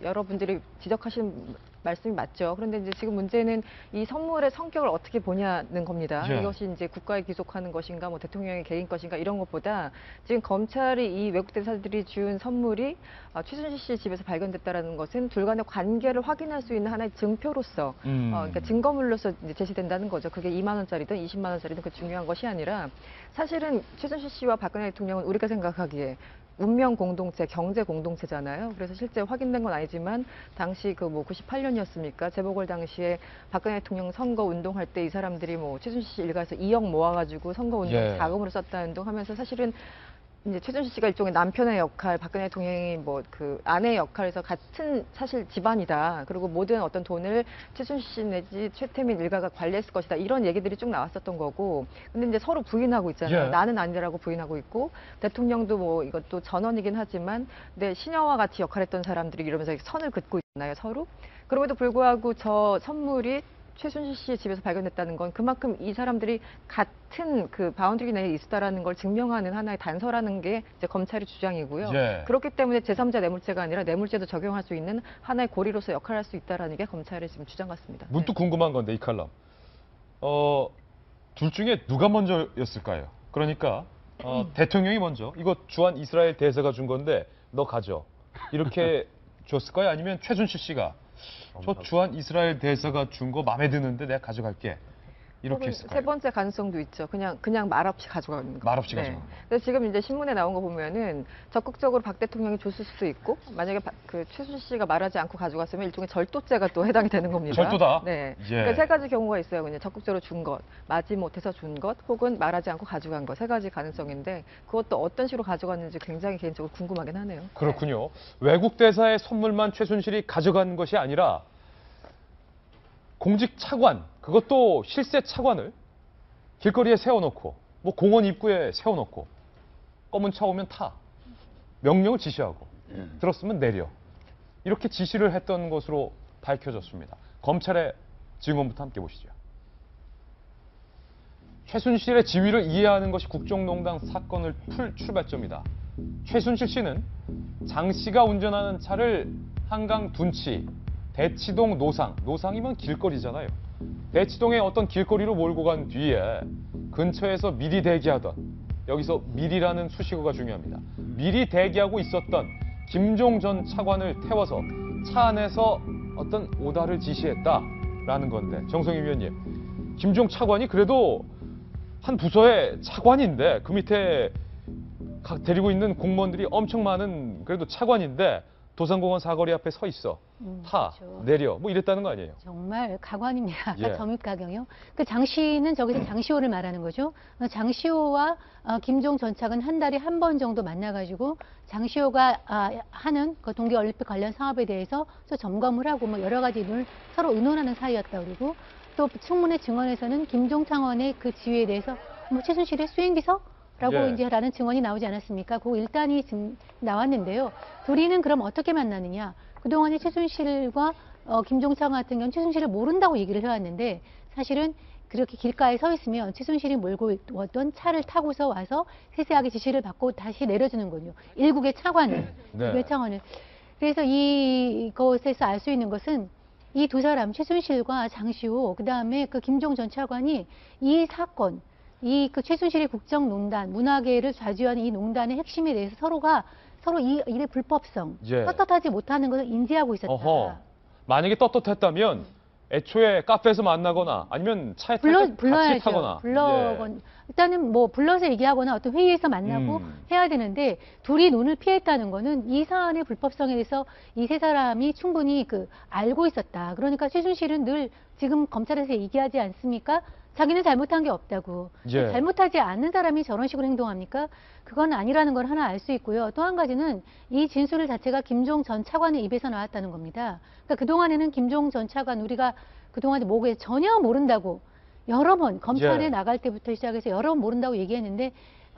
여러분들이 지적하신 말씀이 맞죠. 그런데 이제 지금 문제는 이 선물의 성격을 어떻게 보냐는 겁니다. 이것이 이제 국가에 귀속하는 것인가, 뭐 대통령의 개인 것인가 이런 것보다 지금 검찰이 이 외국 대사들이 준 선물이 최순실 씨 집에서 발견됐다라는 것은 둘 간의 관계를 확인할 수 있는 하나의 증표로서, 그러니까 증거물로서 이제 제시된다는 거죠. 그게 2만 원짜리든 20만 원짜리든 그 중요한 것이 아니라, 사실은 최순실 씨와 박근혜 대통령은 우리가 생각하기에 운명 공동체, 경제 공동체잖아요. 그래서 실제 확인된 건 아니지만 당시 그 뭐 98년이었습니까? 재보궐 당시에 박근혜 대통령 선거 운동할 때 이 사람들이 뭐 최순실 씨 일가에서 2억 모아가지고 선거 운동 자금으로 썼다는 등 하면서, 사실은 이제 최순실 씨가 일종의 남편의 역할, 박근혜 대통령이 뭐 그 아내의 역할에서 같은 사실 집안이다. 그리고 모든 어떤 돈을 최순실 씨 내지 최태민 일가가 관리했을 것이다. 이런 얘기들이 쭉 나왔었던 거고. 근데 이제 서로 부인하고 있잖아요. 나는 아니라고 부인하고 있고, 대통령도 뭐 이것도 전원이긴 하지만 내 시녀와 같이 역할했던 사람들이 이러면서 선을 긋고 있잖아요, 서로. 그럼에도 불구하고 저 선물이 최순실 씨의 집에서 발견됐다는 건 그만큼 이 사람들이 같은 그 바운드리 내에 있었다라는 걸 증명하는 하나의 단서라는 게 이제 검찰의 주장이고요. 그렇기 때문에 제3자 뇌물죄가 아니라 뇌물죄도 적용할 수 있는 하나의 고리로서 역할을 할 수 있다라는 게 검찰의 지금 주장 같습니다. 문득 궁금한 건데, 이 칼럼. 둘 중에 누가 먼저였을까요? 그러니까 대통령이 먼저 이거 주한 이스라엘 대사가 준 건데 너 가져, 이렇게 줬을까요? 아니면 최순실 씨가 저 주한 이스라엘 대사가 준 거 마음에 드는데 내가 가져갈게, 이렇게 했을까요? 세 번째 가능성도 있죠. 그냥 말없이 가져가는 거. 말없이 가져가는 거. 그래서 지금 이제 신문에 나온 거 보면은 적극적으로 박 대통령이 줬을 수도 있고, 만약에 그 최순실 씨가 말하지 않고 가져갔으면 일종의 절도죄가 또 해당이 되는 겁니다. 절도다. 네. 그러니까 세 가지 경우가 있어요. 그냥 적극적으로 준 것, 마지못해서 준 것, 혹은 말하지 않고 가져간 것, 세 가지 가능성인데, 그것도 어떤 식으로 가져갔는지 굉장히 개인적으로 궁금하긴 하네요. 그렇군요. 외국 대사의 선물만 최순실이 가져간 것이 아니라 공직 차관, 그것도 실세 차관을 길거리에 세워놓고, 뭐 공원 입구에 세워놓고, 검은 차 오면 타, 명령을 지시하고, 들었으면 내려, 이렇게 지시를 했던 것으로 밝혀졌습니다. 검찰의 증언부터 함께 보시죠. 최순실의 지위를 이해하는 것이 국정농단 사건을 풀 출발점이다. 최순실 씨는 장 씨가 운전하는 차를 한강 둔치, 대치동 노상이면 길거리잖아요. 대치동의 어떤 길거리로 몰고 간 뒤에 근처에서 미리 대기하던, 여기서 미리라는 수식어가 중요합니다. 미리 대기하고 있었던 김종 전 차관을 태워서 차 안에서 어떤 오달을 지시했다라는 건데, 정성희 위원님, 김종 차관이 그래도 한 부서의 차관인데, 그 밑에 데리고 있는 공무원들이 엄청 많은 그래도 차관인데 도산공원 사거리 앞에 서 있어. 타, 그렇죠. 내려. 뭐 이랬다는 거 아니에요? 정말 가관입니다. 아까 예. 점입가경이요. 그 장씨는 저기서 장시호를 말하는 거죠. 장시호와 김종 전 차관 한 달에 한 번 정도 만나가지고 장시호가 하는 그 동계올림픽 관련 사업에 대해서 또 점검을 하고 뭐 여러 가지 일을 서로 의논하는 사이였다 그러고 또 청문회 증언에서는 김종 차관의 그 지위에 대해서 뭐 최순실의 수행비서? 라고 예. 이제 라는 증언이 나오지 않았습니까? 그 일단이 나왔는데요. 둘이는 그럼 어떻게 만나느냐? 그동안에 최순실과 김종창 같은 경우는 최순실을 모른다고 얘기를 해왔는데 사실은 그렇게 길가에 서 있으면 최순실이 몰고 왔던 차를 타고서 와서 세세하게 지시를 받고 다시 내려주는군요. 일국의 차관을. 네. 일국의 차관을. 그래서 이것에서 알 수 있는 것은 이 두 사람 최순실과 장시호 그다음에 그 김종 전 차관이 이 사건 그 최순실의 국정농단, 문화계를 좌지우하는 이 농단의 핵심에 대해서 서로 이 일의 불법성, 예. 떳떳하지 못하는 것을 인지하고 있었다. 어허. 만약에 떳떳했다면 애초에 카페에서 만나거나 아니면 차에 탈 때 같이 불러야죠. 타거나. 일단은 뭐 불러서 얘기하거나 어떤 회의에서 만나고 해야 되는데 둘이 눈을 피했다는 거는 이 사안의 불법성에 대해서 이 세 사람이 충분히 알고 있었다. 그러니까 최순실은 늘 지금 검찰에서 얘기하지 않습니까? 자기는 잘못한 게 없다고. 예. 잘못하지 않는 사람이 저런 식으로 행동합니까? 그건 아니라는 걸 하나 알 수 있고요. 또 한 가지는 이 진술 자체가 김종 전 차관의 입에서 나왔다는 겁니다. 그러니까 그동안에는 김종 전 차관 우리가 그동안에 뭐에 전혀 모른다고 여러 번 검찰에 예. 나갈 때부터 시작해서 여러 번 모른다고 얘기했는데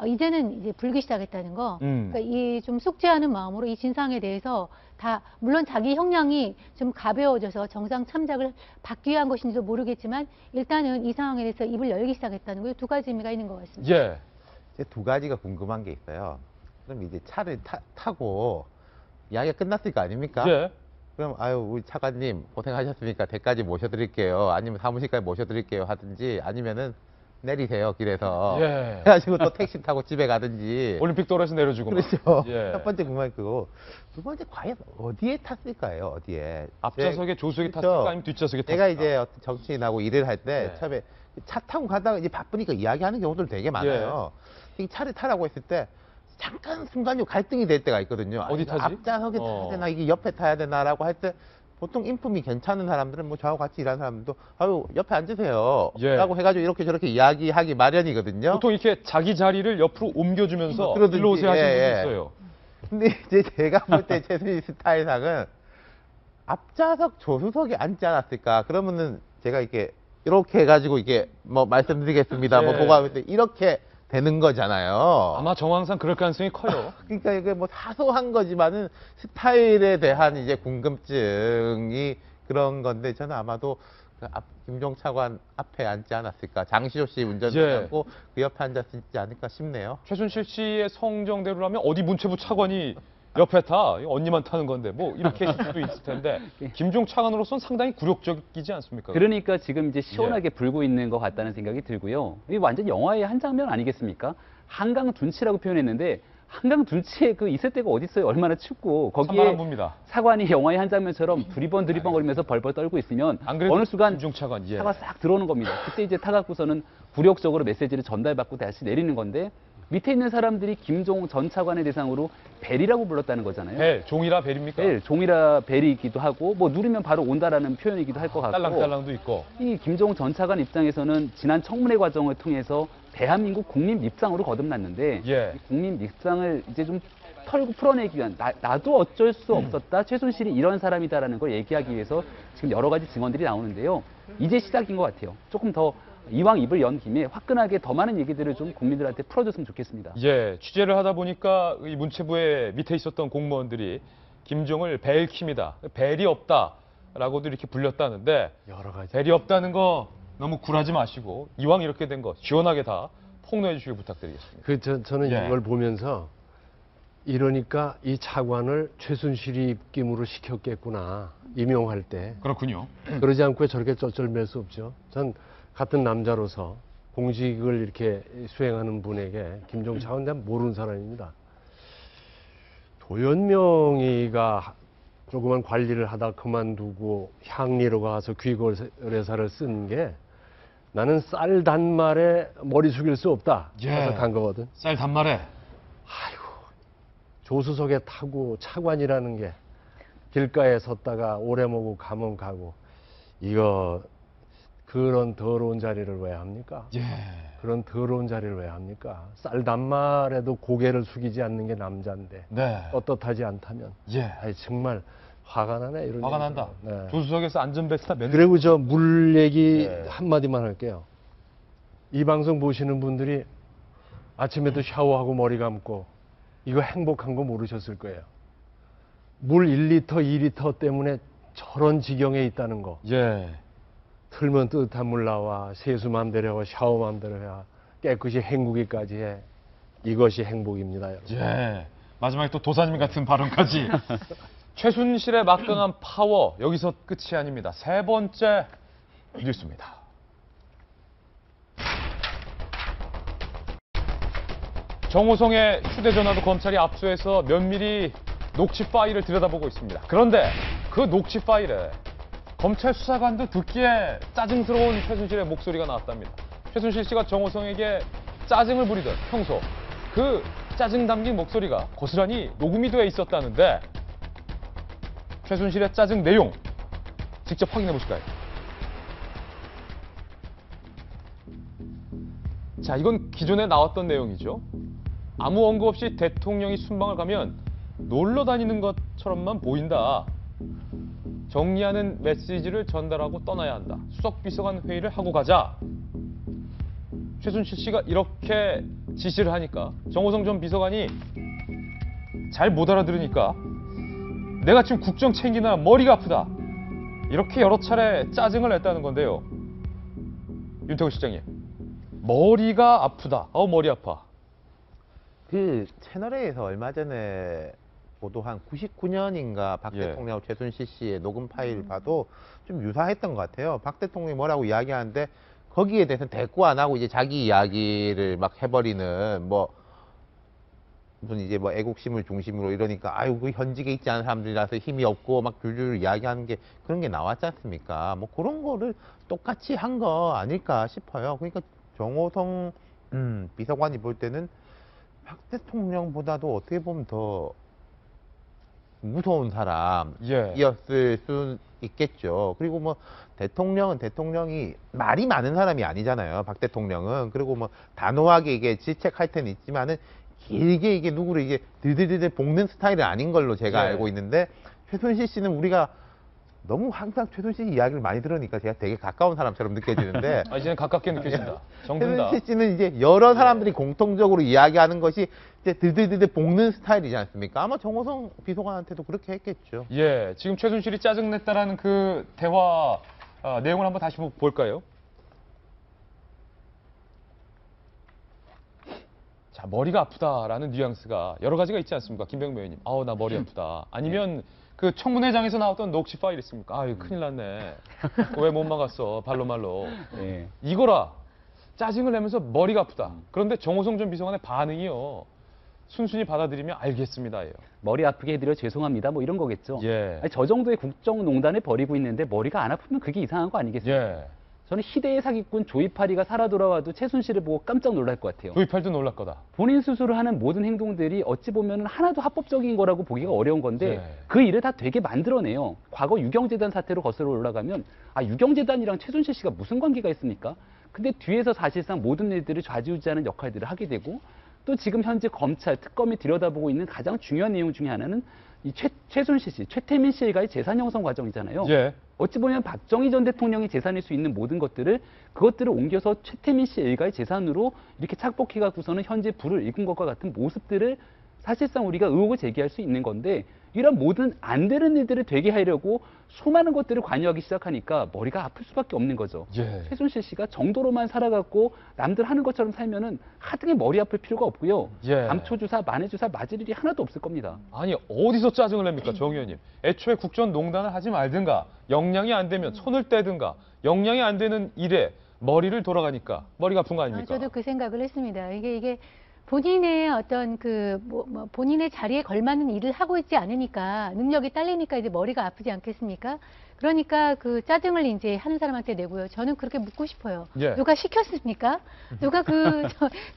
이제는 이제 불기 시작했다는 거. 그러니까 이 좀 숙제하는 마음으로 이 진상에 대해서 다 물론 자기 형량이 좀 가벼워져서 정상 참작을 받기 위한 것인지도 모르겠지만 일단은 이 상황에 대해서 입을 열기 시작했다는 거예요. 두 가지 의미가 있는 것 같습니다. 예. 이제 두 가지가 궁금한 게 있어요. 그럼 이제 차를 타고 이야기가 끝났을 거 아닙니까? 예. 그럼 아유 우리 차관님 고생하셨으니까 댁까지 모셔드릴게요. 아니면 사무실까지 모셔드릴게요 하든지 아니면은 내리세요 길에서. 예. 해가지고 또 택시 타고 집에 가든지. 올림픽도로에서 내려주고. 그렇죠. 예. 첫 번째 궁금한 그거. 두 번째 과연 어디에 탔을까요? 어디에? 앞좌석에 조수석에 그렇죠. 탔을까 아니면 뒷좌석에 탔을까? 제가 이제 어떤 정치인하고 일을 할 때 네. 처음에 차 타고 가다가 이제 바쁘니까 이야기하는 경우들 되게 많아요. 이 차를 타라고 했을 때 잠깐 순간적으로 갈등이 될 때가 있거든요. 어디 이거 타지? 앞좌석에 타야 되나 이게 옆에 타야 되나라고 할 때 보통 인품이 괜찮은 사람들은 뭐 저하고 같이 일하는 사람들도 아유 옆에 앉으세요 예. 라고 해가지고 이렇게 저렇게 이야기하기 마련이거든요. 보통 이렇게 자기 자리를 옆으로 옮겨주면서 그러든지, 일로 오세요 하시는 예, 분이 예. 있어요. 근데 이제 제가 볼 때 최순실 스타일상은 앞좌석 조수석에 앉지 않았을까. 그러면은 제가 이렇게 해가지고 이게 뭐 말씀드리겠습니다. 뭐 예. 보고 하면 이렇게 되는 거잖아요. 아마 정황상 그럴 가능성이 커요. 그러니까 이게 뭐 사소한 거지만은 스타일에 대한 이제 궁금증이 그런 건데 저는 아마도 김종 차관 앞에 앉지 않았을까. 장시호 씨 운전하고 그 옆에 앉았지 않을까 싶네요. 최순실 씨의 성정대로라면 어디 문체부 차관이 옆에 타? 언니만 타는 건데 뭐 이렇게 할 수도 있을 텐데 김종 차관으로서는 상당히 굴욕적이지 않습니까? 그러니까 지금 이제 시원하게 불고 있는 것 같다는 생각이 들고요. 이게 완전 영화의 한 장면 아니겠습니까? 한강 둔치라고 표현했는데 한강 둔치에 있을 때가 어디 있어요? 얼마나 춥고 거기에 니다 차관이 영화의 한 장면처럼 두리번 거리면서 벌벌 떨고 있으면 안 그래도 어느 순간 김종 차관 차가 싹 들어오는 겁니다. 그때 이제 타갖고서는 굴욕적으로 메시지를 전달받고 다시 내리는 건데 밑에 있는 사람들이 김종 전 차관의 대상으로 벨이라고 불렀다는 거잖아요. 벨, 종이라 벨입니까? 벨, 종이라 벨이기도 하고 뭐 누르면 바로 온다라는 표현이기도 할 것 같고 딸랑딸랑도 있고. 이 김종 전 차관 입장에서는 지난 청문회 과정을 통해서 대한민국 국립 립상으로 거듭났는데 예. 이 국립 립상을 이제 좀 털고 풀어내기 위한 나도 어쩔 수 없었다. 최순실이 이런 사람이다라는 걸 얘기하기 위해서 지금 여러 가지 증언들이 나오는데요. 이제 시작인 것 같아요. 조금 더 이왕 입을 연 김에 화끈하게 더 많은 얘기들을 좀 국민들한테 풀어줬으면 좋겠습니다. 예, 취재를 하다 보니까 이 문체부에 밑에 있었던 공무원들이 김종을 벨킴이다, 벨이 없다라고도 이렇게 불렸다는데 여러 가지. 벨이 없다는 거 너무 굴하지 마시고 이왕 이렇게 된 거 시원하게 다 폭로해 주시길 부탁드리겠습니다. 저는 예. 이걸 보면서 이러니까 이 차관을 최순실이 입김으로 시켰겠구나. 임용할 때. 그렇군요. 그러지 않고 저렇게 쩔쩔맬 수 없죠. 전 같은 남자로서 공직을 이렇게 수행하는 분에게 김종 차관 난 모르는 사람입니다. 도연명이가 조그만 관리를 하다 그만두고 향리로 가서 귀걸회사를 쓴 게 나는 쌀 단말에 머리 숙일 수 없다. 그래서 간 거거든. 쌀 단말에. 아이고 조수석에 타고 차관이라는 게 길가에 섰다가 오래 모고 가면 가고 이거 그런 더러운 자리를 왜 합니까? 예. 그런 더러운 자리를 왜 합니까? 쌀단말에도 고개를 숙이지 않는 게 남자인데 네. 떳떳하지 않다면 예. 아니 정말 화가 나네 이런 화가 얘기 난다. 들으면. 네. 조수석에서 안전벨트 다 맨. 그리고 저 물 얘기 네. 한마디만 할게요. 이 방송 보시는 분들이 아침에도 샤워하고 머리 감고 이거 행복한 거 모르셨을 거예요. 물 1리터, 2리터 때문에 저런 지경에 있다는 거. 예. 틀면 뜨뜻한 물 나와, 세수 맘대로 해, 샤워 맘대로 해, 깨끗이 헹구기까지 해. 이것이 행복입니다, 여러분. 예. 마지막에 또 도사님 같은 발언까지. 최순실의 막강한 파워, 여기서 끝이 아닙니다. 세 번째 뉴스입니다. 정호성의 휴대전화도 검찰이 압수해서 면밀히 녹취 파일을 들여다보고 있습니다. 그런데 그 녹취 파일에 검찰 수사관도 듣기에 짜증스러운 최순실의 목소리가 나왔답니다. 최순실 씨가 정호성에게 짜증을 부리던 평소 그 짜증 담긴 목소리가 고스란히 녹음이 돼 있었다는데 최순실의 짜증 내용 직접 확인해 보실까요? 자, 이건 기존에 나왔던 내용이죠. 아무 언급 없이 대통령이 순방을 가면 놀러 다니는 것처럼만 보인다. 정리하는 메시지를 전달하고 떠나야 한다. 수석비서관 회의를 하고 가자. 최순실 씨가 이렇게 지시를 하니까 정호성 전 비서관이 잘 못 알아들으니까 내가 지금 국정 챙기느라 머리가 아프다. 이렇게 여러 차례 짜증을 냈다는 건데요. 윤태호 실장님. 머리가 아프다. 머리 아파. 그 채널A에서 얼마 전에 보도한 99년인가 박 예. 대통령하고 최순실 씨의 녹음 파일 봐도 좀 유사했던 것 같아요. 박 대통령이 뭐라고 이야기하는데 거기에 대해서는 대꾸 안 하고 이제 자기 이야기를 막 해버리는 무슨 이제 뭐 애국심을 중심으로 이러니까 아유 그 현직에 있지 않은 사람들이라서 힘이 없고 막 줄줄 이야기하는 게 그런 게 나왔지 않습니까? 뭐 그런 거를 똑같이 한 거 아닐까 싶어요. 그러니까 정호성 비서관이 볼 때는 박 대통령보다도 어떻게 보면 더 무서운 사람이었을 수 있겠죠. 그리고 뭐 대통령은 대통령이 말이 많은 사람이 아니잖아요. 박 대통령은. 그리고 뭐 단호하게 이게 질책할 때는 있지만은 길게 이게 누구를 이게 들들들 볶는 스타일은 아닌 걸로 제가 예. 알고 있는데 최순실 씨는 우리가 너무 항상 최순실 이야기를 많이 들으니까 제가 되게 가까운 사람처럼 느껴지는데 이제는 가깝게 느껴진다. 정든다. 최순실 씨는 이제 여러 사람들이 공통적으로 이야기하는 것이 이제 들들들 볶는 스타일이지 않습니까? 아마 정호성 비서관한테도 그렇게 했겠죠. 예, 지금 최순실이 짜증냈다라는 그 대화 내용을 한번 다시 볼까요? 자, 머리가 아프다라는 뉘앙스가 여러 가지가 있지 않습니까? 김병민 의원님. 나 머리 아프다. 아니면 그 청문회장에서 나왔던 녹취 파일 있습니까? 아유, 큰일 났네. 왜 못 막았어? 발로 말로. 예. 이거라. 짜증을 내면서 머리가 아프다. 그런데 정호성 전 비서관의 반응이요. 순순히 받아들이면 알겠습니다예요. 머리 아프게 해드려 죄송합니다. 뭐 이런 거겠죠. 예. 아니, 저 정도의 국정농단을 벌이고 있는데 머리가 안 아프면 그게 이상한 거 아니겠습니까? 예. 저는 희대의 사기꾼 조이파리가 살아 돌아와도 최순실을 보고 깜짝 놀랄 것 같아요. 조이팔도 놀랄 거다. 본인 스스로 하는 모든 행동들이 어찌 보면 하나도 합법적인 거라고 보기가 어려운 건데 예. 그 일을 다 되게 만들어내요. 과거 유경재단 사태로 거슬러 올라가면 유경재단이랑 최순실 씨가 무슨 관계가 있습니까? 근데 뒤에서 사실상 모든 일들을 좌지우지하는 역할들을 하게 되고 또 지금 현재 검찰, 특검이 들여다보고 있는 가장 중요한 내용 중에 하나는 이 최순실 씨, 최태민 씨 일가의 재산 형성 과정이잖아요. 예. 어찌 보면 박정희 전 대통령이 재산일 수 있는 모든 그것들을 옮겨서 최태민 씨 일가의 재산으로 이렇게 착복해갖고서는 현재 부를 일군 것과 같은 모습들을 사실상 우리가 의혹을 제기할 수 있는 건데 이런 모든 안 되는 일들을 되게 하려고 수많은 것들을 관여하기 시작하니까 머리가 아플 수밖에 없는 거죠. 예. 최순실 씨가 정도로만 살아갖고 남들 하는 것처럼 살면은 하등에 머리 아플 필요가 없고요. 예. 감초주사, 마늘주사 맞을 일이 하나도 없을 겁니다. 아니 어디서 짜증을 냅니까 정 의원님. 애초에 국정농단을 하지 말든가 역량이 안 되면 손을 떼든가 역량이 안 되는 일에 머리를 돌아가니까 머리가 아픈 거 아닙니까? 저도 그 생각을 했습니다. 이게 본인의 어떤 본인의 자리에 걸맞는 일을 하고 있지 않으니까 능력이 딸리니까 이제 머리가 아프지 않겠습니까? 그러니까 그 짜증을 이제 하는 사람한테 내고요. 저는 그렇게 묻고 싶어요. 예. 누가 시켰습니까? 누가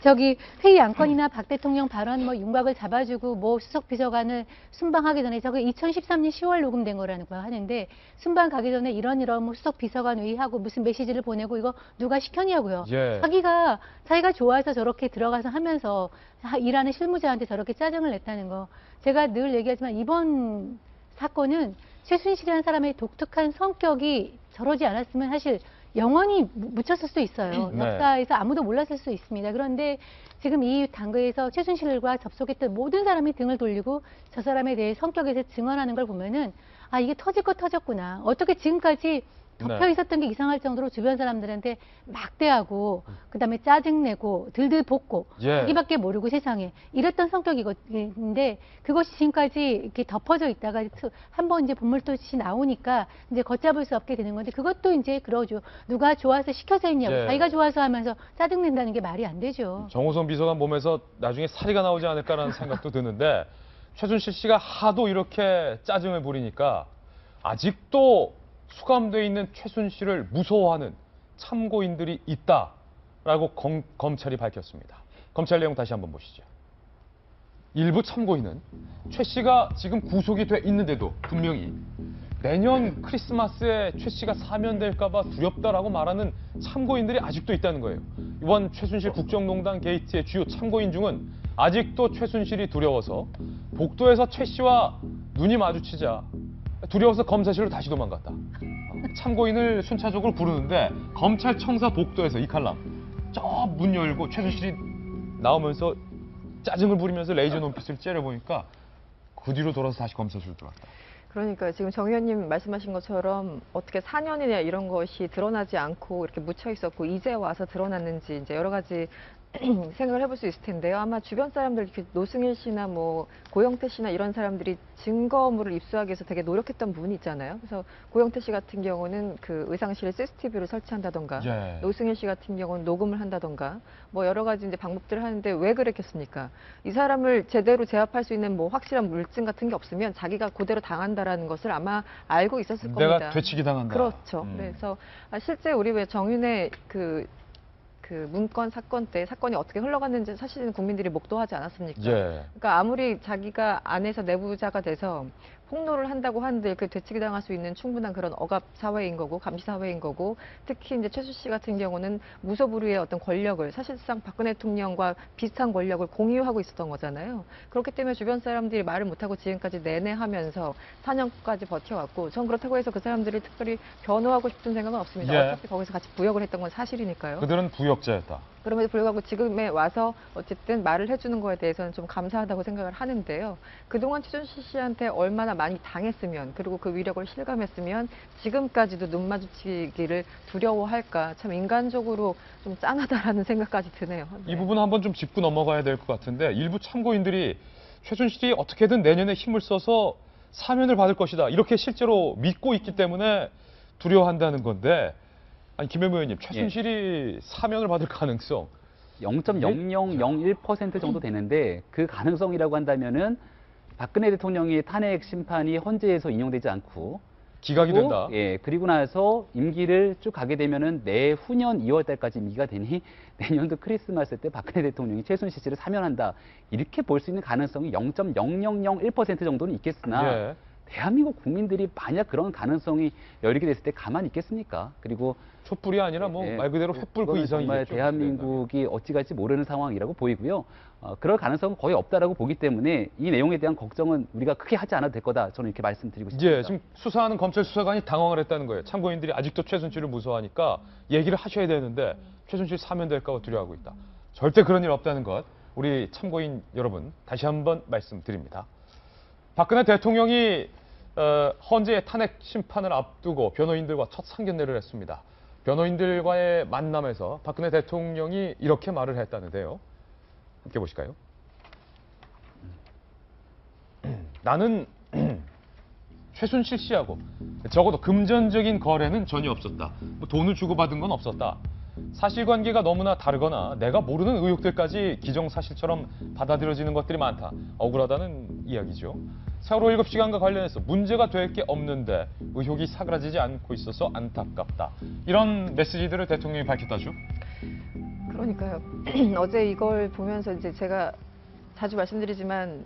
저기 회의 안건이나 박 대통령 발언 뭐 윤곽을 잡아주고 뭐 수석 비서관을 순방하기 전에 저게 2013년 10월 녹음된 거라는 거 하는데 순방 가기 전에 이런 뭐 수석 비서관 회의하고 무슨 메시지를 보내고 이거 누가 시켰냐고요. 예. 자기가 좋아서 저렇게 들어가서 하면서 일하는 실무자한테 저렇게 짜증을 냈다는 거. 제가 늘 얘기하지만 이번 사건은 최순실이라는 사람의 독특한 성격이 저러지 않았으면 사실 영원히 묻혔을 수 있어요. 네. 역사에서 아무도 몰랐을 수 있습니다. 그런데 지금 이 당거에서 최순실과 접촉했던 모든 사람이 등을 돌리고 저 사람에 대해 성격에 대해 증언하는 걸 보면은 아 이게 터질 거 터졌구나. 어떻게 지금까지 덮여 네. 있었던 게 이상할 정도로 주변 사람들한테 막대하고 그다음에 짜증내고 들들 볶고 예. 자기밖에 모르고 세상에 이랬던 성격이건데 그것이 지금까지 이렇게 덮어져 있다가 한번 이제 본물토시 나오니까 이제 걷잡을 수 없게 되는 건데 그것도 이제 그러죠. 누가 좋아서 시켜서 했냐고 예. 자기가 좋아서 하면서 짜증낸다는 게 말이 안 되죠. 정호성 비서관 몸에서 나중에 사리가 나오지 않을까라는 생각도 드는데 최순실 씨가 하도 이렇게 짜증을 부리니까 아직도 수감돼 있는 최순실을 무서워하는 참고인들이 있다라고 검찰이 밝혔습니다. 검찰 내용 다시 한번 보시죠. 일부 참고인은 최 씨가 지금 구속이 돼 있는데도 분명히 내년 크리스마스에 최 씨가 사면될까 봐 두렵다라고 말하는 참고인들이 아직도 있다는 거예요. 이번 최순실 국정농단 게이트의 주요 참고인 중은 아직도 최순실이 두려워서 복도에서 최 씨와 눈이 마주치자 두려워서 검사실로 다시 도망갔다. 참고인을 순차적으로 부르는데 검찰청사 복도에서 이 칼럼 저 문 열고 최순실이 나오면서 짜증을 부리면서 레이저 눈빛을 째려보니까 그 뒤로 돌아서 다시 검사실로 들어갔다. 그러니까 지금 정 의원님 말씀하신 것처럼 어떻게 4년이나 이런 것이 드러나지 않고 이렇게 묻혀 있었고 이제 와서 드러났는지 이제 여러 가지 생각을 해볼 수 있을 텐데요. 아마 주변 사람들, 노승일 씨나 뭐 고영태 씨나 이런 사람들이 증거물을 입수하기 위해서 되게 노력했던 부분이 있잖아요. 그래서 고영태 씨 같은 경우는 그 의상실에 CCTV를 설치한다던가, 예. 노승일 씨 같은 경우는 녹음을 한다던가, 뭐 여러 가지 이제 방법들을 하는데 왜 그랬겠습니까? 이 사람을 제대로 제압할 수 있는 뭐 확실한 물증 같은 게 없으면 자기가 그대로 당한다라는 것을 아마 알고 있었을 겁니다. 내가 되치기 당한다. 그렇죠. 그래서 실제 우리 왜 정윤의 그 문건 사건 때 사건이 어떻게 흘러갔는지 사실은 국민들이 목도하지 않았습니까? 예. 그러니까 아무리 자기가 안에서 내부자가 돼서 폭로를 한다고 하는데 그 되치기 당할 수 있는 충분한 그런 억압 사회인 거고 감시 사회인 거고 특히 이제 최수 씨 같은 경우는 무소불위의 어떤 권력을 사실상 박근혜 대통령과 비슷한 권력을 공유하고 있었던 거잖아요. 그렇기 때문에 주변 사람들이 말을 못하고 지금까지 내내 하면서 4년까지 버텨왔고 전 그렇다고 해서 그 사람들을 특별히 변호하고 싶은 생각은 없습니다. 예. 어차피 거기서 같이 부역을 했던 건 사실이니까요. 그들은 부역자였다. 그럼에도 불구하고 지금에 와서 어쨌든 말을 해주는 거에 대해서는 좀 감사하다고 생각을 하는데요. 그동안 최순실 씨한테 얼마나 많이 당했으면 그리고 그 위력을 실감했으면 지금까지도 눈 마주치기를 두려워할까 참 인간적으로 좀 짠하다라는 생각까지 드네요. 이 부분은 한번 좀 짚고 넘어가야 될 것 같은데 일부 참고인들이 최순실이 어떻게든 내년에 힘을 써서 사면을 받을 것이다. 이렇게 실제로 믿고 있기 때문에 두려워한다는 건데 아니 김혜무 의원님, 최순실이 사면을 받을 가능성 0.0001% 정도 되는데 그 가능성이라고 한다면은 박근혜 대통령의 탄핵 심판이 헌재에서 인용되지 않고 기각이 그리고, 된다. 예, 그리고 나서 임기를 쭉 가게 되면은 내후년 2월 달까지 임기가 되니 내년도 크리스마스 때 박근혜 대통령이 최순실 씨를 사면한다. 이렇게 볼 수 있는 가능성이 0.0001% 정도는 있겠으나 예. 대한민국 국민들이 만약 그런 가능성이 열리게 됐을 때 가만히 있겠습니까? 그리고 촛불이 아니라 뭐 말 그대로 횃불 그 그거는 이상이겠죠. 정말 대한민국이 어찌 갈지 모르는 상황이라고 보이고요. 그럴 가능성은 거의 없다라고 보기 때문에 이 내용에 대한 걱정은 우리가 크게 하지 않아도 될 거다. 저는 이렇게 말씀드리고 싶습니다. 예, 지금 수사하는 검찰 수사관이 당황을 했다는 거예요. 참고인들이 아직도 최순실을 무서워하니까 얘기를 하셔야 되는데 최순실 사면될까 봐 두려워하고 있다. 절대 그런 일 없다는 것 우리 참고인 여러분 다시 한번 말씀드립니다. 박근혜 대통령이 헌재의 탄핵 심판을 앞두고 변호인들과 첫 상견례를 했습니다. 변호인들과의 만남에서 박근혜 대통령이 이렇게 말을 했다는데요. 함께 보실까요? 나는 최순실 씨하고 적어도 금전적인 거래는 전혀 없었다. 뭐 돈을 주고받은 건 없었다. 사실관계가 너무나 다르거나 내가 모르는 의혹들까지 기정사실처럼 받아들여지는 것들이 많다. 억울하다는 이야기죠. 세월호 7시간과 관련해서 문제가 될 게 없는데 의혹이 사그라지지 않고 있어서 안타깝다. 이런 메시지들을 대통령이 밝혔다죠. 그러니까요. 어제 이걸 보면서 이제 제가 자주 말씀드리지만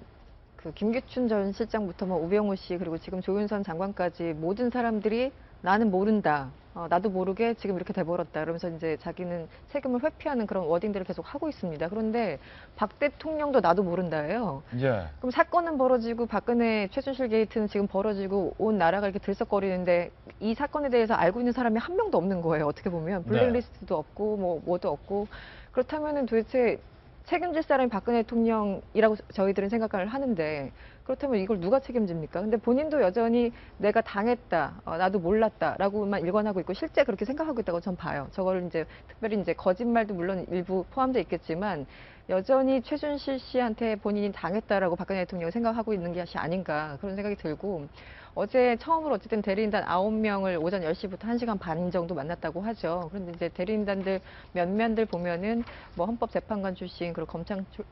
그 김기춘 전 실장부터 뭐 우병우 씨 그리고 지금 조윤선 장관까지 모든 사람들이 나는 모른다. 나도 모르게 지금 이렇게 돼버렸다. 그러면서 이제 자기는 책임을 회피하는 그런 워딩들을 계속 하고 있습니다. 그런데 박 대통령도 나도 모른다예요. 예. 그럼 사건은 벌어지고 박근혜 최순실 게이트는 지금 벌어지고 온 나라가 이렇게 들썩거리는데 이 사건에 대해서 알고 있는 사람이 한 명도 없는 거예요. 어떻게 보면 블랙리스트도 없고 뭐도 없고 그렇다면은 도대체 책임질 사람이 박근혜 대통령이라고 저희들은 생각을 하는데 그렇다면 이걸 누가 책임집니까? 근데 본인도 여전히 내가 당했다, 나도 몰랐다라고만 일관하고 있고 실제 그렇게 생각하고 있다고 전 봐요. 저걸 이제 특별히 이제 거짓말도 물론 일부 포함되어 있겠지만 여전히 최순실 씨한테 본인이 당했다라고 박근혜 대통령이 생각하고 있는 것이 아닌가 그런 생각이 들고 어제 처음으로 어쨌든 대리인단 9명을 오전 10시부터 1시간 반 정도 만났다고 하죠. 그런데 이제 대리인단들 면면들 보면은 뭐 헌법재판관 출신 그리고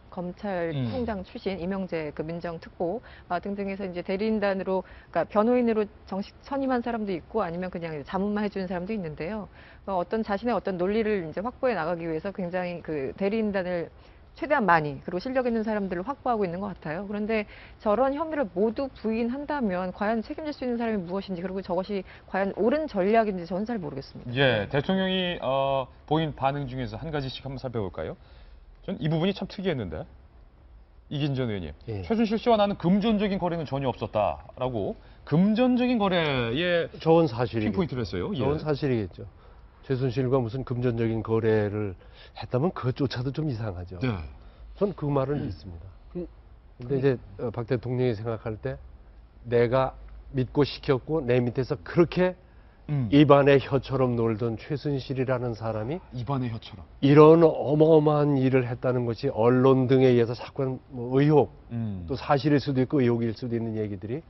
검찰총장 출신 이명재 그 민정특보 등등해서 이제 대리인단으로 그러니까 변호인으로 정식 선임한 사람도 있고 아니면 그냥 자문만 해주는 사람도 있는데요. 어떤 자신의 어떤 논리를 이제 확보해 나가기 위해서 굉장히 그 대리인단을 최대한 많이 그리고 실력 있는 사람들을 확보하고 있는 것 같아요. 그런데 저런 혐의를 모두 부인한다면 과연 책임질 수 있는 사람이 무엇인지 그리고 저것이 과연 옳은 전략인지 저는 잘 모르겠습니다. 예, 대통령이 보인 반응 중에서 한 가지씩 한번 살펴볼까요? 전 이 부분이 참 특이했는데 이긴 전 의원님, 예. 최순실 씨와 나는 금전적인 거래는 전혀 없었다라고 금전적인 거래에 좋은 사실이 핀포인트를 했어요. 좋은 예. 사실이겠죠. 최순실과 무슨 금전적인 거래를 했다면 그것조차도 좀 이상하죠. 네. 전 그 말은 믿습니다. 근데 이제 박 대통령이 생각할 때 내가 믿고 시켰고 내 밑에서 그렇게 입안의 혀처럼 놀던 최순실이라는 사람이 입안의 혀처럼 이런 어마어마한 일을 했다는 것이 언론 등에 의해서 자꾸 뭐 의혹 또 사실일 수도 있고 의혹일 수도 있는 얘기들이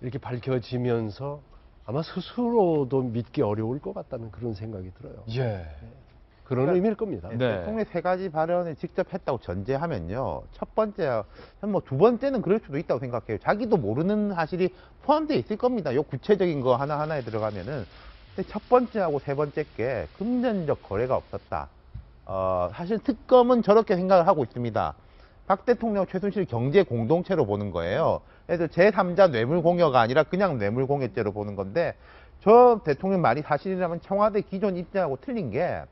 이렇게 밝혀지면서 아마 스스로도 믿기 어려울 것 같다는 그런 생각이 들어요. 예. 그런 의미일 겁니다. 네. 대통령이 세 가지 발언을 직접 했다고 전제하면요. 첫 번째, 뭐 두 번째는 그럴 수도 있다고 생각해요. 자기도 모르는 사실이 포함되어 있을 겁니다. 요 구체적인 거 하나하나에 들어가면은. 근데 첫 번째하고 세 번째 게 금전적 거래가 없었다. 사실 특검은 저렇게 생각을 하고 있습니다. 박 대통령 최순실 경제 공동체로 보는 거예요. 그래서 제3자 뇌물공여가 아니라 그냥 뇌물공여죄로 보는 건데 저 대통령 말이 사실이라면 청와대 기존 입장하고 틀린 게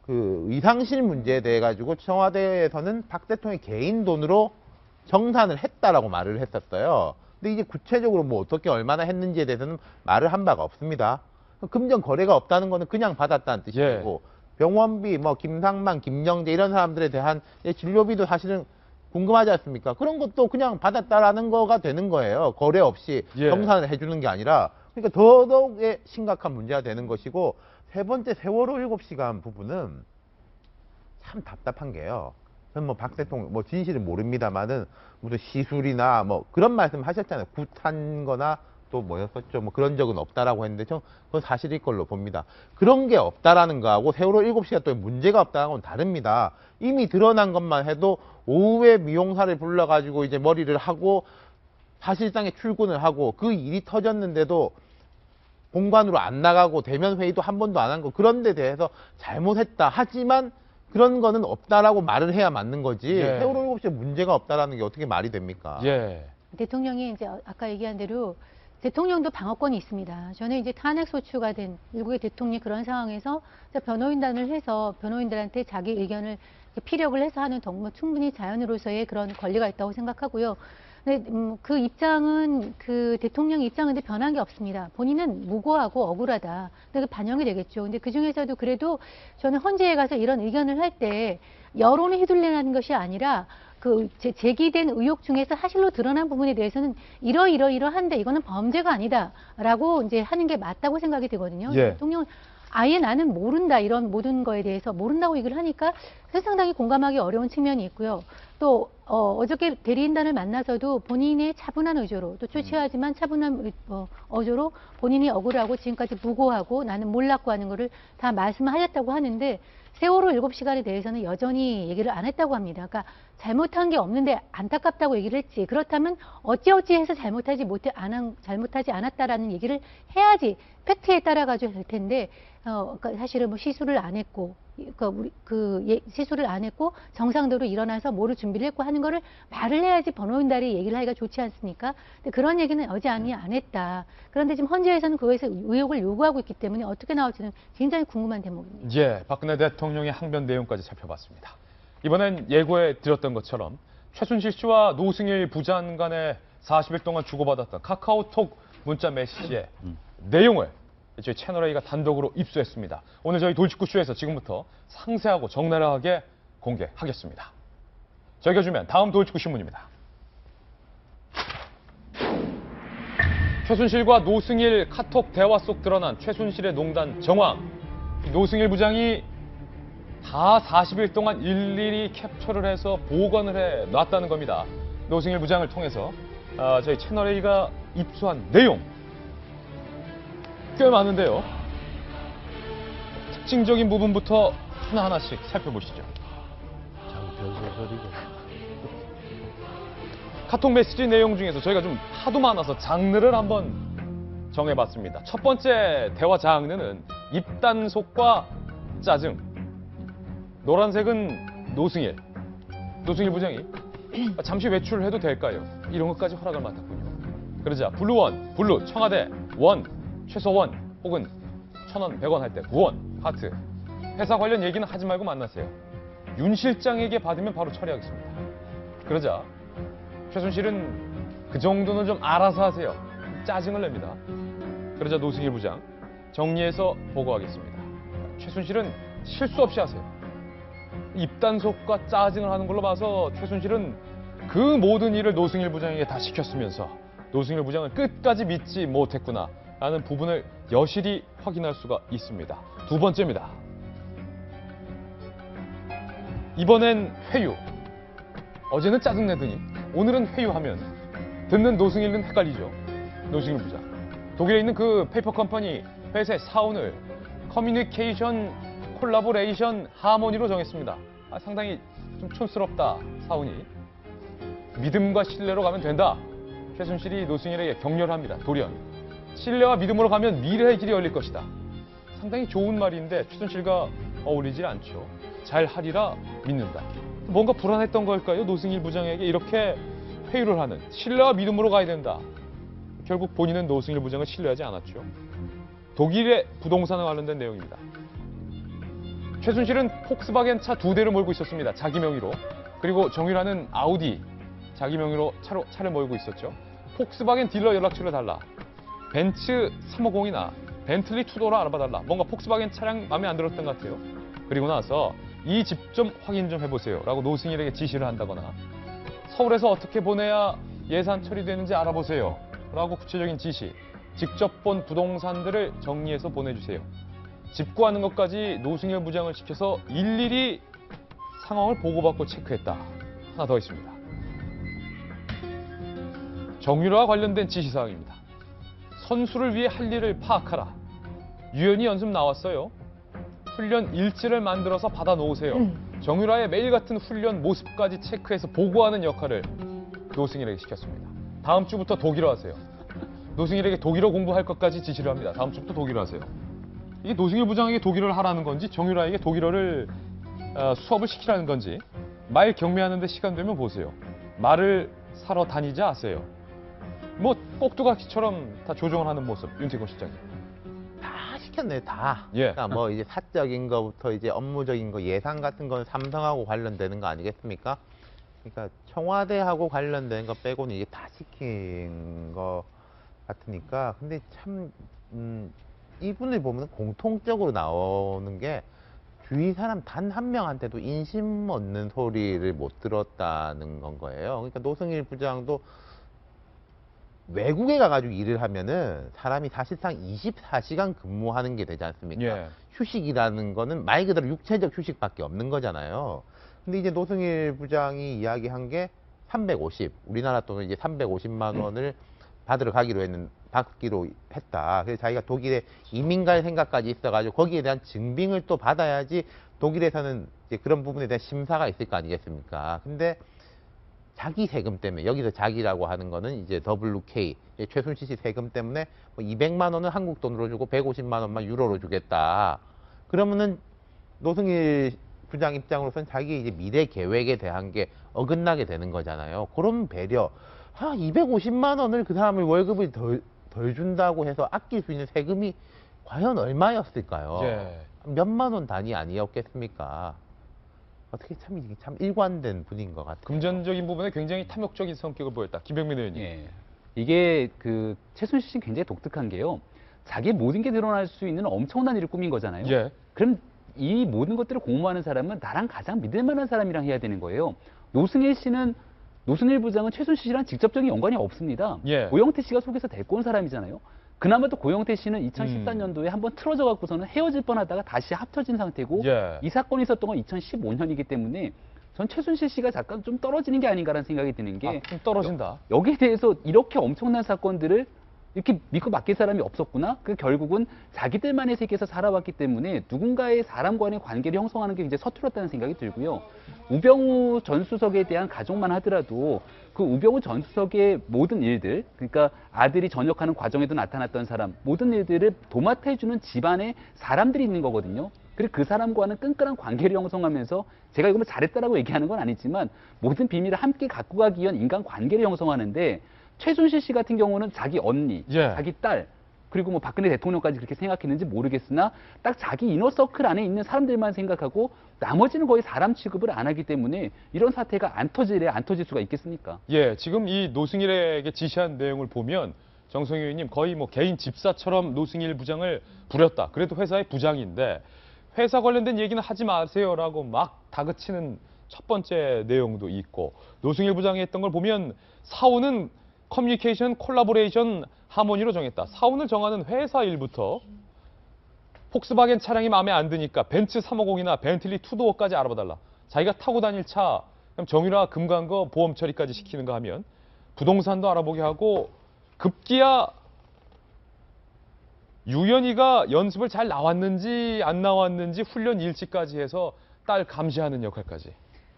그 의상실 문제에 대해 가지고 청와대에서는 박 대통령의 개인 돈으로 정산을 했다라고 말을 했었어요. 근데 이제 구체적으로 뭐 어떻게 얼마나 했는지에 대해서는 말을 한 바가 없습니다. 금전 거래가 없다는 거는 그냥 받았다는 뜻이고 병원비, 뭐 김상만, 김영재 이런 사람들에 대한 진료비도 사실은 궁금하지 않습니까? 그런 것도 그냥 받았다라는 거가 되는 거예요. 거래 없이 정산을 해주는 게 아니라. 그러니까 더더욱의 심각한 문제가 되는 것이고 세 번째 세월호 7시간 부분은 참 답답한 게요. 저는 뭐 박 대통령 뭐 진실은 모릅니다만은 무슨 시술이나 뭐 그런 말씀 하셨잖아요. 굿한 거나 또 뭐였었죠. 뭐 그런 적은 없다라고 했는데 저 그건 사실일 걸로 봅니다. 그런 게 없다라는 거하고 세월호 7시간 동안 문제가 없다는 건 다릅니다. 이미 드러난 것만 해도 오후에 미용사를 불러가지고 이제 머리를 하고 사실상의 출근을 하고 그 일이 터졌는데도 본관으로 안 나가고 대면 회의도 한 번도 안 한 거 그런 데 대해서 잘못했다. 하지만 그런 거는 없다라고 말을 해야 맞는 거지. 예. 세월호 7시에 문제가 없다라는 게 어떻게 말이 됩니까? 예. 대통령이 이제 아까 얘기한 대로 대통령도 방어권이 있습니다. 저는 이제 탄핵 소추가 된 일국의 대통령이 그런 상황에서 변호인단을 해서 변호인들한테 자기 의견을 피력을 해서 하는 정말 충분히 자연으로서의 그런 권리가 있다고 생각하고요. 근데 그 입장은 그 대통령 입장은 근데 변한 게 없습니다. 본인은 무고하고 억울하다. 근데 그 반영이 되겠죠. 근데 그 중에서도 그래도 저는 헌재에 가서 이런 의견을 할 때 여론에 휘둘리는 것이 아니라 그 제기된 의혹 중에서 사실로 드러난 부분에 대해서는 이러한데 이거는 범죄가 아니다라고 이제 하는 게 맞다고 생각이 되거든요. 예. 대통령은 아예 나는 모른다 이런 모든 거에 대해서 모른다고 얘기를 하니까 상당히 공감하기 어려운 측면이 있고요. 또 어저께 대리인단을 만나서도 본인의 차분한 의조로 또 초췌하지만 차분한 어조로 본인이 억울하고 지금까지 무고하고 나는 몰랐고 하는 거를 다 말씀하셨다고 하는데 세월호 7시간에 대해서는 여전히 얘기를 안 했다고 합니다. 그러니까 잘못한 게 없는데 안타깝다고 얘기를 했지. 그렇다면 어찌어찌 해서 잘못하지 않았다라는 얘기를 해야지 팩트에 따라가지고 될 텐데 그러니까 사실은 뭐 시술을 안 했고 시술을 안 했고 정상대로 일어나서 뭐를 준비를 했고 하는 거를 말을 해야지 변호인단이 얘기를 하기가 좋지 않습니까? 근데 그런 얘기는 여전히 안 했다. 그런데 지금 헌재에서는 그것에 의혹을 요구하고 있기 때문에 어떻게 나올지는 굉장히 궁금한 대목입니다. 예, 박근혜 대통령의 항변 내용까지 살펴봤습니다. 이번엔 예고해 드렸던 것처럼 최순실 씨와 노승일 부장 간에 40일 동안 주고받았던 카카오톡 문자 메시지의 내용을 저희 채널A가 단독으로 입수했습니다. 오늘 저희 돌직구쇼에서 지금부터 상세하고 적나라하게 공개하겠습니다. 저희가 주면 다음 돌직구 신문입니다. 최순실과 노승일 카톡 대화 속 드러난 최순실의 농단 정황. 노승일 부장이 다 40일 동안 일일이 캡처를 해서 보관을 해 놨다는 겁니다. 노승일 부장을 통해서 저희 채널A가 입수한 내용 꽤 많은데요. 특징적인 부분부터 하나하나씩 살펴보시죠. 장편 소설이고. 카톡 메시지 내용 중에서 저희가 좀 하도 많아서 장르를 한번 정해봤습니다. 첫 번째 대화 장르는 입단속과 짜증. 노란색은 노승일 부장이 잠시 외출을 해도 될까요? 이런 것까지 허락을 맡았군요. 그러자 블루 청와대 원 최소원 혹은 1,000원 100원 할 때 9원 하트. 회사 관련 얘기는 하지 말고 만나세요. 윤 실장에게 받으면 바로 처리하겠습니다. 그러자 최순실은 그 정도는 좀 알아서 하세요. 짜증을 냅니다. 그러자 노승일 부장 정리해서 보고하겠습니다. 최순실은 실수 없이 하세요. 입단속과 짜증을 하는 걸로 봐서 최순실은 그 모든 일을 노승일 부장에게 다 시켰으면서 노승일 부장을 끝까지 믿지 못했구나 라는 부분을 여실히 확인할 수가 있습니다. 두 번째입니다. 이번엔 회유. 어제는 짜증내더니 오늘은 회유하면 듣는 노승일은 헷갈리죠. 노승일 부장. 독일에 있는 그 페이퍼 컴퍼니 회사의 사원을 커뮤니케이션 콜라보레이션 하모니로 정했습니다. 상당히 좀 촌스럽다, 사원이. 믿음과 신뢰로 가면 된다. 최순실이 노승일에게 격려를 합니다. 돌연. 신뢰와 믿음으로 가면 미래의 길이 열릴 것이다. 상당히 좋은 말인데 최순실과 어울리지 않죠. 잘하리라 믿는다. 뭔가 불안했던 걸까요? 노승일 부장에게 이렇게 회유를 하는. 신뢰와 믿음으로 가야 된다. 결국 본인은 노승일 부장을 신뢰하지 않았죠. 독일의 부동산과 관련된 내용입니다. 최순실은 폭스바겐 차 2대를 몰고 있었습니다. 자기 명의로. 그리고 정유라는 아우디 자기 명의로 차를 몰고 있었죠. 폭스바겐 딜러 연락처를 달라. 벤츠 350이나 벤틀리 투도로 알아봐달라. 뭔가 폭스바겐 차량 마음에 안 들었던 것 같아요. 그리고 나서 이 집 좀 확인 좀 해보세요 라고 노승일에게 지시를 한다거나 서울에서 어떻게 보내야 예산 처리되는지 알아보세요 라고 구체적인 지시. 직접 본 부동산들을 정리해서 보내주세요. 집 구하는 것까지 노승일 부장을 시켜서 일일이 상황을 보고받고 체크했다. 하나 더 있습니다. 정유라와 관련된 지시사항입니다. 선수를 위해 할 일을 파악하라. 유연히 연습 나왔어요. 훈련 일지를 만들어서 받아놓으세요. 정유라의 매일 같은 훈련 모습까지 체크해서 보고하는 역할을 노승일에게 시켰습니다. 다음 주부터 독일어 하세요. 노승일에게 독일어 공부할 것까지 지시를 합니다. 다음 주부터 독일어 하세요. 이게 노승일 부장에게 독일어를 하라는 건지 정유라에게 독일어를 수업을 시키라는 건지 말 경매하는데 시간 되면 보세요. 말을 사러 다니지 아세요. 뭐 꼭두각시처럼 다 조정을 하는 모습 윤태곤 실장님. 다 시켰네, 다. 예. 그러니까 뭐 이제 사적인 거부터 이제 업무적인 거 예산 같은 건 삼성하고 관련되는 거 아니겠습니까? 그러니까 청와대하고 관련된 거 빼고는 이게 다 시킨 거 같으니까. 근데 참 이분을 보면 공통적으로 나오는 게 주위 사람 단 한 명한테도 인심 없는 소리를 못 들었다는 건 거예요. 그러니까 노승일 부장도 외국에 가가지고 일을 하면은 사람이 사실상 24시간 근무하는 게 되지 않습니까? 예. 휴식이라는 거는 말 그대로 육체적 휴식밖에 없는 거잖아요. 근데 이제 노승일 부장이 이야기한 게 350, 우리나라 돈은 이제 350만 원을 받기로 했다. 그래서 자기가 독일에 이민 갈 생각까지 있어가지고 거기에 대한 증빙을 또 받아야지 독일에서는 이제 그런 부분에 대한 심사가 있을 거 아니겠습니까? 근데 자기 세금 때문에, 여기서 자기라고 하는 거는 이제 WK, 최순실 씨 세금 때문에 뭐 200만 원은 한국 돈으로 주고 150만 원만 유로로 주겠다. 그러면은 노승일 부장 입장으로서는 자기 이제 미래 계획에 대한 게 어긋나게 되는 거잖아요. 그런 배려. 250만 원을 그 사람의 월급을 덜 준다고 해서 아낄 수 있는 세금이 과연 얼마였을까요? 예. 몇만 원 단위 아니었겠습니까? 어떻게 이게 참 일관된 분인 것 같아요. 금전적인 부분에 굉장히 탐욕적인 성격을 보였다. 김병민 의원님. 예. 이게 그 최순실 씨는 굉장히 독특한 게요. 자기 모든 게 드러날 수 있는 엄청난 일을 꾸민 거잖아요. 예. 그럼 이 모든 것들을 공모하는 사람은 나랑 가장 믿을 만한 사람이랑 해야 되는 거예요. 노승일 부장은 최순실 씨랑 직접적인 연관이 없습니다. 예. 고영태 씨가 속에서 데리고 온 사람이잖아요. 그나마도 고영태 씨는 2014년도에 한번 틀어져 갖고서는 헤어질 뻔하다가 다시 합쳐진 상태고 예. 이 사건이 있었던 건 2015년이기 때문에 전 최순실 씨가 잠깐 좀 떨어지는 게 아닌가라는 생각이 드는 게 좀 떨어진다. 여기에 대해서 이렇게 엄청난 사건들을 이렇게 믿고 맡길 사람이 없었구나. 그 결국은 자기들만의 세계에서 살아왔기 때문에 누군가의 사람과의 관계를 형성하는 게 굉장히 서툴었다는 생각이 들고요. 우병우 전 수석에 대한 가족만 하더라도 그 우병우 전 수석의 모든 일들, 그러니까 아들이 전역하는 과정에도 나타났던 사람, 모든 일들을 도맡아주는 집안에 사람들이 있는 거거든요. 그리고 그 사람과는 끈끈한 관계를 형성하면서 제가 이거 뭐 잘했다라고 얘기하는 건 아니지만 모든 비밀을 함께 갖고 가기 위한 인간 관계를 형성하는데 최순실 씨 같은 경우는 자기 언니, 예. 자기 딸, 그리고 뭐 박근혜 대통령까지 그렇게 생각했는지 모르겠으나 딱 자기 이너서클 안에 있는 사람들만 생각하고 나머지는 거의 사람 취급을 안 하기 때문에 이런 사태가 안 터질 수가 있겠습니까? 예, 지금 이 노승일에게 지시한 내용을 보면 정성희 의원님 거의 뭐 개인 집사처럼 노승일 부장을 부렸다. 그래도 회사의 부장인데 회사 관련된 얘기는 하지 마세요라고 막 다그치는 첫 번째 내용도 있고 노승일 부장이 했던 걸 보면 사원은 커뮤니케이션, 콜라보레이션, 하모니로 정했다. 사원을 정하는 회사 일부터 폭스바겐 차량이 마음에 안 드니까 벤츠 350이나 벤틀리 투도어까지 알아봐달라. 자기가 타고 다닐 차 정유라 금관거 보험 처리까지 시키는가 하면 부동산도 알아보게 하고 급기야 유연이가 연습을 잘 나왔는지 안 나왔는지 훈련 일지까지 해서 딸 감시하는 역할까지.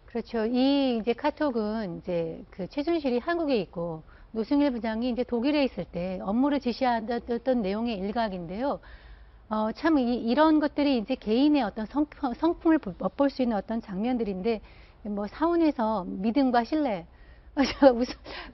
그렇죠. 이 이제 카톡은 이제 그 최순실이 한국에 있고 노승일 부장이 이제 독일에 있을 때 업무를 지시하던 내용의 일각인데요. 참 이런 것들이 이제 개인의 어떤 성품을 엿볼 수 있는 어떤 장면들인데 뭐 사원에서 믿음과 신뢰. 제가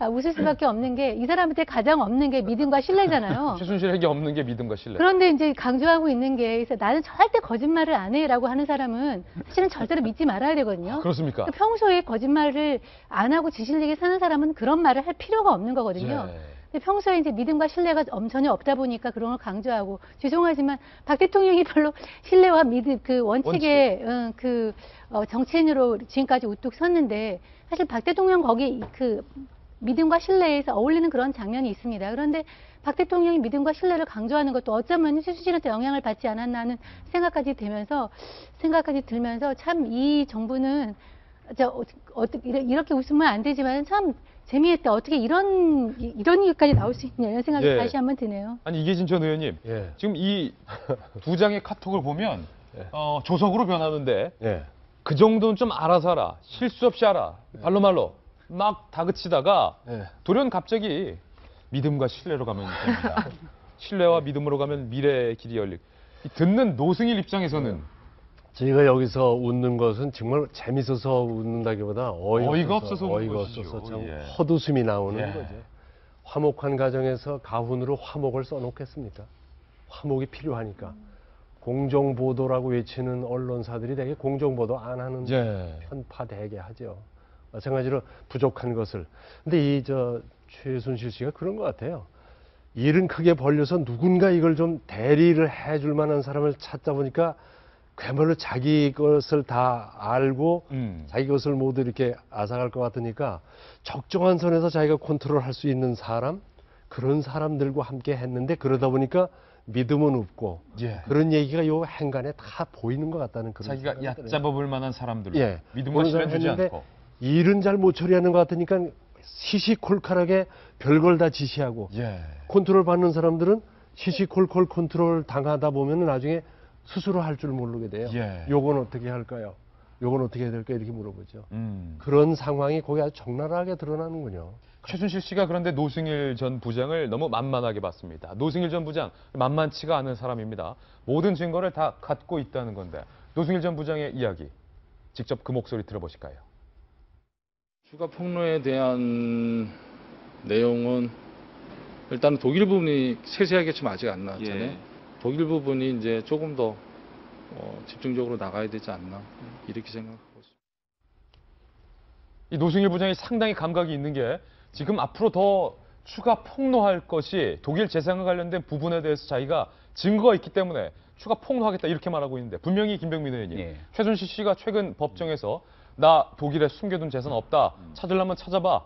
웃을 수밖에 없는 게 이 사람한테 가장 없는 게 믿음과 신뢰잖아요. 최순실에게 없는 게 믿음과 신뢰. 그런데 이제 강조하고 있는 게 그래서 나는 절대 거짓말을 안 해라고 하는 사람은 사실은 절대로 믿지 말아야 되거든요. 그렇습니까? 평소에 거짓말을 안 하고 진실되게 사는 사람은 그런 말을 할 필요가 없는 거거든요. 예. 근데 평소에 이제 믿음과 신뢰가 전혀 없다 보니까 그런 걸 강조하고 죄송하지만 박 대통령이 별로 신뢰와 믿음 그 원칙의 정치인으로 지금까지 우뚝 섰는데 사실 박 대통령 거기 그 믿음과 신뢰에서 어울리는 그런 장면이 있습니다. 그런데 박 대통령이 믿음과 신뢰를 강조하는 것도 어쩌면 최순실한테 영향을 받지 않았나 하는 생각까지 들면서 참 이 정부는 이렇게 웃으면 안 되지만 참 재미있다. 어떻게 이런 일까지 나올 수 있냐 이런 생각이 예. 다시 한번 드네요. 아니 이계진 전 의원님, 예. 지금 이 두 장의 카톡을 보면 예. 조석으로 변하는데 예. 그 정도는 좀 알아서 하라. 실수 없이 하라. 말로 막 다그치다가 예. 돌연 갑자기 믿음과 신뢰로 가면 됩니다. 신뢰와 믿음으로 가면 미래의 길이 열릴. 듣는 노승일 입장에서는 저희가 여기서 웃는 것은 정말 재밌어서 웃는다기보다 어이가 없어서 웃는 어이가 것이죠. 없어서 참 예. 헛웃음이 나오는 예. 거죠. 화목한 가정에서 가훈으로 화목을 써놓겠습니까? 화목이 필요하니까. 공정보도라고 외치는 언론사들이 되게 공정보도 안 하는 예. 편파되게 하죠. 마찬가지로 부족한 것을. 근데 최순실 씨가 그런 것 같아요. 일은 크게 벌려서 누군가 이걸 좀 대리를 해줄 만한 사람을 찾다 보니까 그야말로 자기 것을 다 알고 자기 것을 모두 이렇게 앗아갈 것 같으니까 적정한 선에서 자기가 컨트롤할 수 있는 사람, 그런 사람들과 함께 했는데 그러다 보니까 믿음은 없고 예. 그런 얘기가 요 행간에 다 보이는 것 같다는 그런 자기가 생각이 들어요. 얕잡아볼 만한 사람들로 예. 믿음과 신뢰를 주지 했는데 않고. 일은 잘 못 처리하는 것 같으니까 시시콜콜하게 별걸 다 지시하고 예. 컨트롤 받는 사람들은 시시콜콜 컨트롤 당하다 보면 나중에 스스로 할 줄 모르게 돼요. 예. 요건 어떻게 할까요? 요건 어떻게 해야 될까 이렇게 물어보죠. 음. 그런 상황이 거기 아주 적나라하게 드러나는군요. 최순실 씨가 그런데 노승일 전 부장을 너무 만만하게 봤습니다. 노승일 전 부장 만만치가 않은 사람입니다. 모든 증거를 다 갖고 있다는 건데 노승일 전 부장의 이야기 직접 그 목소리 들어보실까요? 추가 폭로에 대한 내용은 일단 독일 부분이 세세하게 좀 아직 안 나왔잖아요. 예. 독일 부분이 이제 조금 더 집중적으로 나가야 되지 않나 이렇게 생각하고 있습니다. 이 노승일 부장이 상당히 감각이 있는 게 지금 앞으로 더 추가 폭로할 것이 독일 재산과 관련된 부분에 대해서 자기가 증거가 있기 때문에 추가 폭로하겠다 이렇게 말하고 있는데 분명히 김병민 의원님, 예. 최순실 씨가 최근 법정에서 나 독일에 숨겨둔 재산 없다. 찾으려면 찾아봐.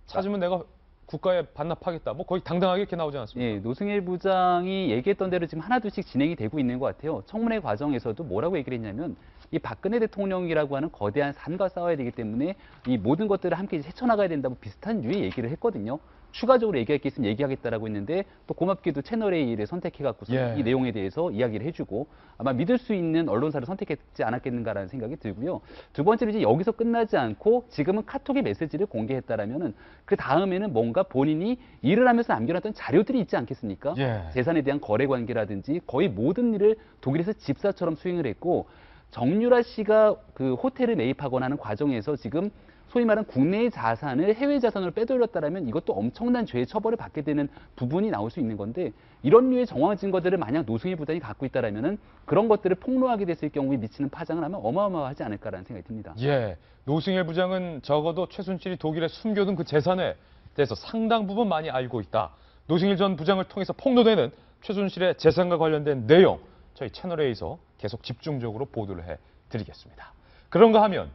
찾으면 내가 국가에 반납하겠다. 뭐 거의 당당하게 이렇게 나오지 않았습니까? 예, 노승일 부장이 얘기했던 대로 지금 하나둘씩 진행이 되고 있는 것 같아요. 청문회 과정에서도 뭐라고 얘기를 했냐면 이 박근혜 대통령이라고 하는 거대한 산과 싸워야 되기 때문에 이 모든 것들을 함께 헤쳐나가야 된다고 비슷한 류의 얘기를 했거든요. 추가적으로 얘기할 게 있으면 얘기하겠다라고 했는데 또 고맙게도 채널A를 선택해갖고 예. 이 내용에 대해서 이야기를 해주고 아마 믿을 수 있는 언론사를 선택했지 않았겠는가라는 생각이 들고요. 두 번째로 이제 여기서 끝나지 않고 지금은 카톡의 메시지를 공개했다라면은 그 다음에는 뭔가 본인이 일을 하면서 남겨놨던 자료들이 있지 않겠습니까? 예. 재산에 대한 거래 관계라든지 거의 모든 일을 독일에서 집사처럼 수행을 했고 정유라 씨가 그 호텔을 매입하거나 하는 과정에서 지금 소위 말하는 국내의 자산을 해외 자산으로 빼돌렸다라면 이것도 엄청난 죄의 처벌을 받게 되는 부분이 나올 수 있는 건데 이런 류의 정황 증거들을 만약 노승일 부장이 갖고 있다라면은 그런 것들을 폭로하게 됐을 경우에 미치는 파장은 아마 어마어마하지 않을까라는 생각이 듭니다. 예. 노승일 부장은 적어도 최순실이 독일에 숨겨둔 그 재산에 대해서 상당 부분 많이 알고 있다. 노승일 전 부장을 통해서 폭로되는 최순실의 재산과 관련된 내용 저희 채널A에서 계속 집중적으로 보도를 해드리겠습니다. 그런가 하면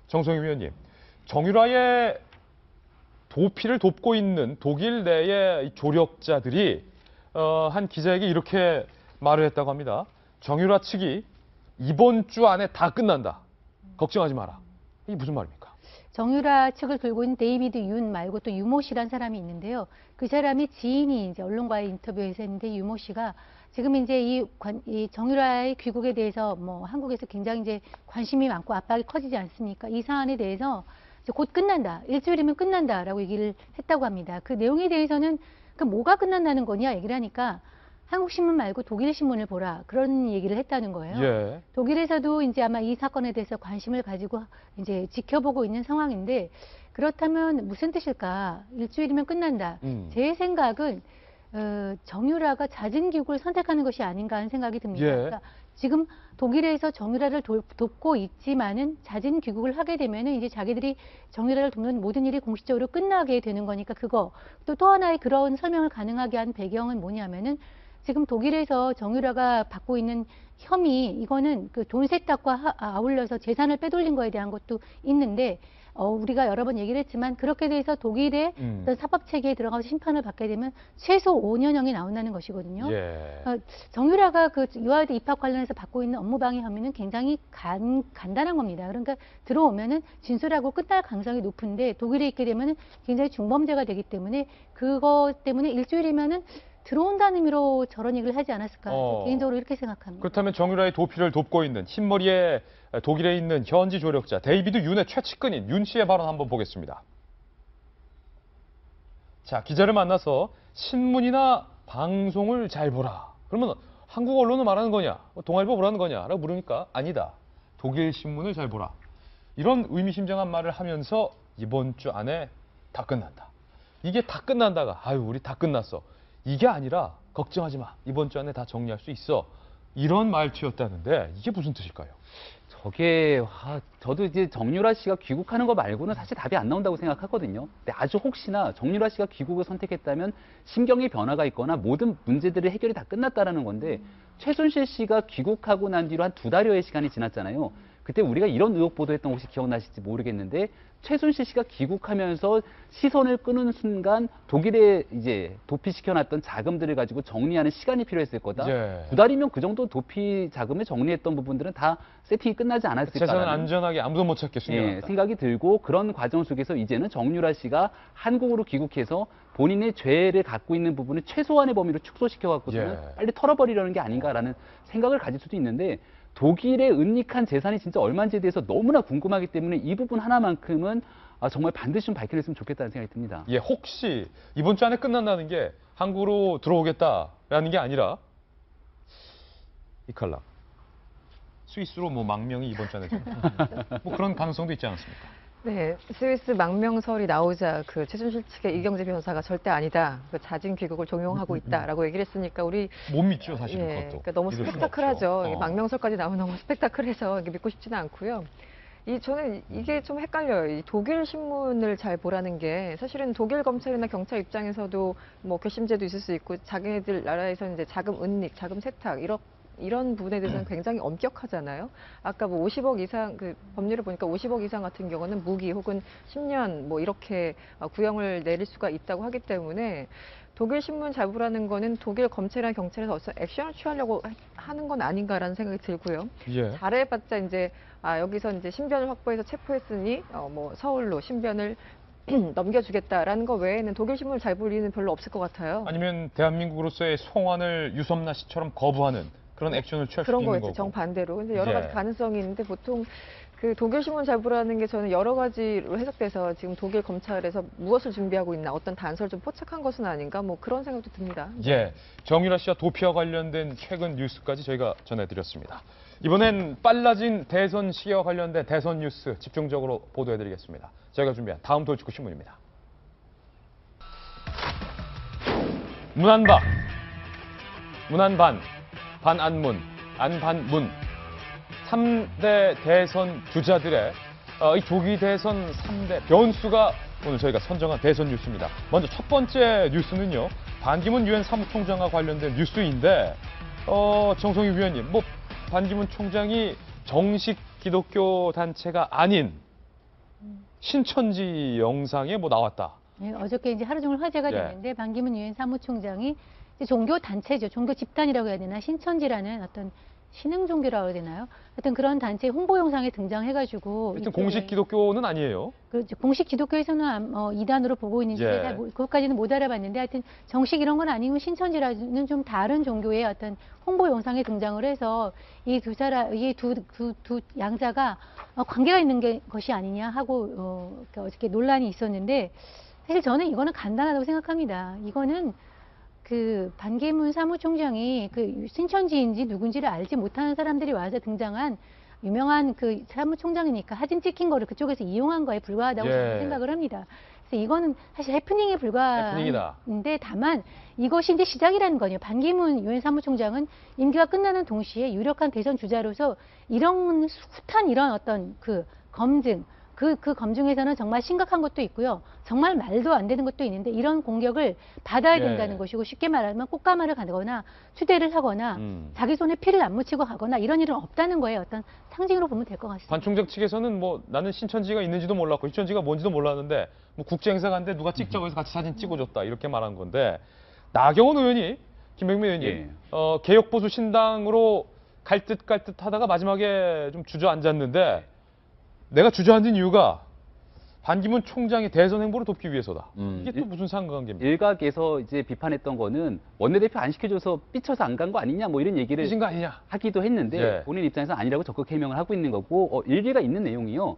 정성희 위원님, 정유라의 도피를 돕고 있는 독일 내의 조력자들이 한 기자에게 이렇게 말을 했다고 합니다. 정유라 측이 이번 주 안에 다 끝난다. 걱정하지 마라. 이게 무슨 말입니까? 정유라 측을 들고 있는 데이비드 윤 말고 또 유모 씨라는 사람이 있는데요. 그 사람이 지인이 이제 언론과의 인터뷰에서 했는데 유모 씨가 지금 이제 이 정유라의 귀국에 대해서 뭐 한국에서 굉장히 이제 관심이 많고 압박이 커지지 않습니까? 이 사안에 대해서 이제 곧 끝난다. 일주일이면 끝난다라고 얘기를 했다고 합니다. 그 내용에 대해서는 그 뭐가 끝난다는 거냐 얘기를 하니까 한국 신문 말고 독일 신문을 보라 그런 얘기를 했다는 거예요. 예. 독일에서도 이제 아마 이 사건에 대해서 관심을 가지고 이제 지켜보고 있는 상황인데 그렇다면 무슨 뜻일까? 일주일이면 끝난다. 제 생각은 정유라가 잦은 귀국을 선택하는 것이 아닌가 하는 생각이 듭니다. 예. 그러니까 지금 독일에서 정유라를 돕고 있지만은 잦은 귀국을 하게 되면은 이제 자기들이 정유라를 돕는 모든 일이 공식적으로 끝나게 되는 거니까 그거 또 하나의 그런 설명을 가능하게 한 배경은 뭐냐면은 지금 독일에서 정유라가 받고 있는 혐의 이거는 그 돈 세탁과 아울러서 재산을 빼돌린 거에 대한 것도 있는데 우리가 여러 번 얘기를 했지만 그렇게 돼서 독일의 어떤 사법 체계에 들어가서 심판을 받게 되면 최소 5년형이 나온다는 것이거든요. 예. 정유라가 그 유아대 입학 관련해서 받고 있는 업무방해 혐의는 굉장히 간단한 겁니다. 그러니까 들어오면은 진술하고 끝날 가능성이 높은데 독일에 있게 되면은 굉장히 중범죄가 되기 때문에 그것 때문에 일주일이면은 들어온다는 의미로 저런 얘기를 하지 않았을까 개인적으로 이렇게 생각합니다. 그렇다면 정유라의 도피를 돕고 있는 흰머리의 독일에 있는 현지 조력자 데이비드 윤의 최측근인 윤 씨의 발언 한번 보겠습니다. 자, 기자를 만나서 신문이나 방송을 잘 보라. 그러면 한국 언론을 말하는 거냐? 동아일보 보라는 거냐? 라고 물으니까 아니다. 독일 신문을 잘 보라. 이런 의미심장한 말을 하면서 이번 주 안에 다 끝난다. 이게 다 끝난다가 아유 우리 다 끝났어. 이게 아니라 걱정하지 마. 이번 주 안에 다 정리할 수 있어. 이런 말투였다는데 이게 무슨 뜻일까요? 저게 저도 이제 정유라 씨가 귀국하는 거 말고는 사실 답이 안 나온다고 생각하거든요. 근데 아주 혹시나 정유라 씨가 귀국을 선택했다면 심경의 변화가 있거나 모든 문제들의 해결이 다 끝났다라는 건데 최순실 씨가 귀국하고 난 뒤로 한 2달여의 시간이 지났잖아요. 그때 우리가 이런 의혹 보도했던 거 혹시 기억나실지 모르겠는데 최순실 씨가 귀국하면서 시선을 끄는 순간 독일에 이제 도피시켜놨던 자금들을 가지고 정리하는 시간이 필요했을 거다. 예. 2달이면 그 정도 도피 자금을 정리했던 부분들은 다 세팅이 끝나지 않았을까라는 재산은 안전하게 아무도 못 찾게 숨겨놨다. 생각이 들고 그런 과정 속에서 이제는 정유라 씨가 한국으로 귀국해서 본인의 죄를 갖고 있는 부분을 최소한의 범위로 축소시켜갖고서는 예. 빨리 털어버리려는 게 아닌가라는 생각을 가질 수도 있는데 독일의 은닉한 재산이 진짜 얼마인지에 대해서 너무나 궁금하기 때문에 이 부분 하나만큼은 정말 반드시 좀 밝혀냈으면 좋겠다는 생각이 듭니다. 예, 혹시 이번 주 안에 끝난다는 게 한국으로 들어오겠다라는 게 아니라 이칼라 스위스로 뭐 망명이 이번 주 안에 뭐 그런 가능성도 있지 않습니까? 네, 스위스 망명설이 나오자 그 최순실 측의 이경재 변호사가 절대 아니다. 그 자진 귀국을 종용하고 있다라고 얘기를 했으니까 우리 못 믿죠, 사실은 예, 그것도. 그러니까 너무 믿을 수가 스펙타클하죠. 없죠. 이게 망명설까지 나오면 너무 스펙타클해서 이게 믿고 싶지는 않고요. 저는 이게 좀 헷갈려요. 이 독일 신문을 잘 보라는 게 사실은 독일 검찰이나 경찰 입장에서도 뭐 괘씸죄도 있을 수 있고 자기네들 나라에서는 이제 자금 은닉, 자금 세탁 이런 부분에 대해서는 굉장히 엄격하잖아요. 아까 뭐 50억 이상 그 법률을 보니까 50억 이상 같은 경우는 무기 혹은 10년 뭐 이렇게 구형을 내릴 수가 있다고 하기 때문에 독일 신문 잘 보라는 거는 독일 검찰이나 경찰에서 어서 액션을 취하려고 하는 건 아닌가라는 생각이 들고요. 예. 잘해봤자 이제 여기서 이제 신변을 확보해서 체포했으니 뭐 서울로 신변을 넘겨주겠다라는 거 외에는 독일 신문을 잘 볼 이유는 별로 없을 것 같아요. 아니면 대한민국으로서의 송환을 유섬나 씨처럼 거부하는 그런 액션을 취할 수도 그런 있는 거겠죠. 거고. 정반대로. 근데 여러 가지 예. 가능성이 있는데 보통 그 독일 신문 잘 보라는 게 저는 여러 가지로 해석돼서 지금 독일 검찰에서 무엇을 준비하고 있나 어떤 단서를 좀 포착한 것은 아닌가 뭐 그런 생각도 듭니다. 예, 정유라 씨와 도피와 관련된 최근 뉴스까지 저희가 전해드렸습니다. 이번엔 빨라진 대선 시기와 관련된 대선 뉴스 집중적으로 보도해드리겠습니다. 저희가 준비한 다음 돌직구 신문입니다. 문안반, 반안문, 안반문 3대 대선 주자들의 이 조기 대선 3대 변수가 오늘 저희가 선정한 대선 뉴스입니다. 먼저 첫 번째 뉴스는요. 반기문 유엔 사무총장과 관련된 뉴스인데 정성희 위원님, 뭐 반기문 총장이 정식 기독교 단체가 아닌 신천지 영상에 뭐 나왔다. 네, 어저께 이제 하루 종일 화제가 예. 됐는데 반기문 유엔 사무총장이 이제 종교 단체죠. 종교 집단이라고 해야 되나? 신천지라는 어떤 신흥 종교라고 해야 되나요? 하여튼 그런 단체 홍보 영상에 등장해가지고 하여튼 공식 기독교는 아니에요. 그렇죠. 공식 기독교에서는 이단으로 보고 있는지 예. 잘 그것까지는 못 알아봤는데 하여튼 정식 이런 건 아니고 신천지라는 좀 다른 종교의 어떤 홍보 영상에 등장을 해서 이 두 양자가 관계가 있는 것이 아니냐 하고 어저께 논란이 있었는데 사실 저는 이거는 간단하다고 생각합니다. 이거는 그 반기문 사무총장이 그 신천지인지 누군지를 알지 못하는 사람들이 와서 등장한 유명한 그 사무총장이니까 사진 찍힌 거를 그쪽에서 이용한 거에 불과하다고 저는 생각을 합니다. 그래서 이거는 사실 해프닝에 불과한데 다만 이것이 이제 시작이라는 거예요. 반기문 유엔 사무총장은 임기가 끝나는 동시에 유력한 대선 주자로서 이런 숱한 이런 어떤 그 검증 그 검증에서는 정말 심각한 것도 있고요. 정말 말도 안 되는 것도 있는데 이런 공격을 받아야 된다는 것이고 쉽게 말하면 꽃가마를 가거나 추대를 하거나 자기 손에 피를 안 묻히고 가거나 이런 일은 없다는 거예요. 어떤 상징으로 보면 될 것 같습니다. 반 총장 측에서는 뭐 나는 신천지가 있는지도 몰랐고 신천지가 뭔지도 몰랐는데 뭐 국제행사 갔는데 누가 찍자고 해서 같이 사진 찍어줬다 이렇게 말한 건데 나경원 의원이 김병민 의원님 개혁보수 신당으로 갈 듯 하다가 마지막에 좀 주저앉았는데 내가 주저앉은 이유가 반기문 총장의 대선 행보를 돕기 위해서다. 이게 또 무슨 상관관계입니까? 일각에서 이제 비판했던 거는 원내대표 안 시켜줘서 삐쳐서 안 간 거 아니냐 뭐 이런 얘기를 삐진 거 아니냐 하기도 했는데 예. 본인 입장에서 아니라고 적극 해명을 하고 있는 거고 일리가 있는 내용이요.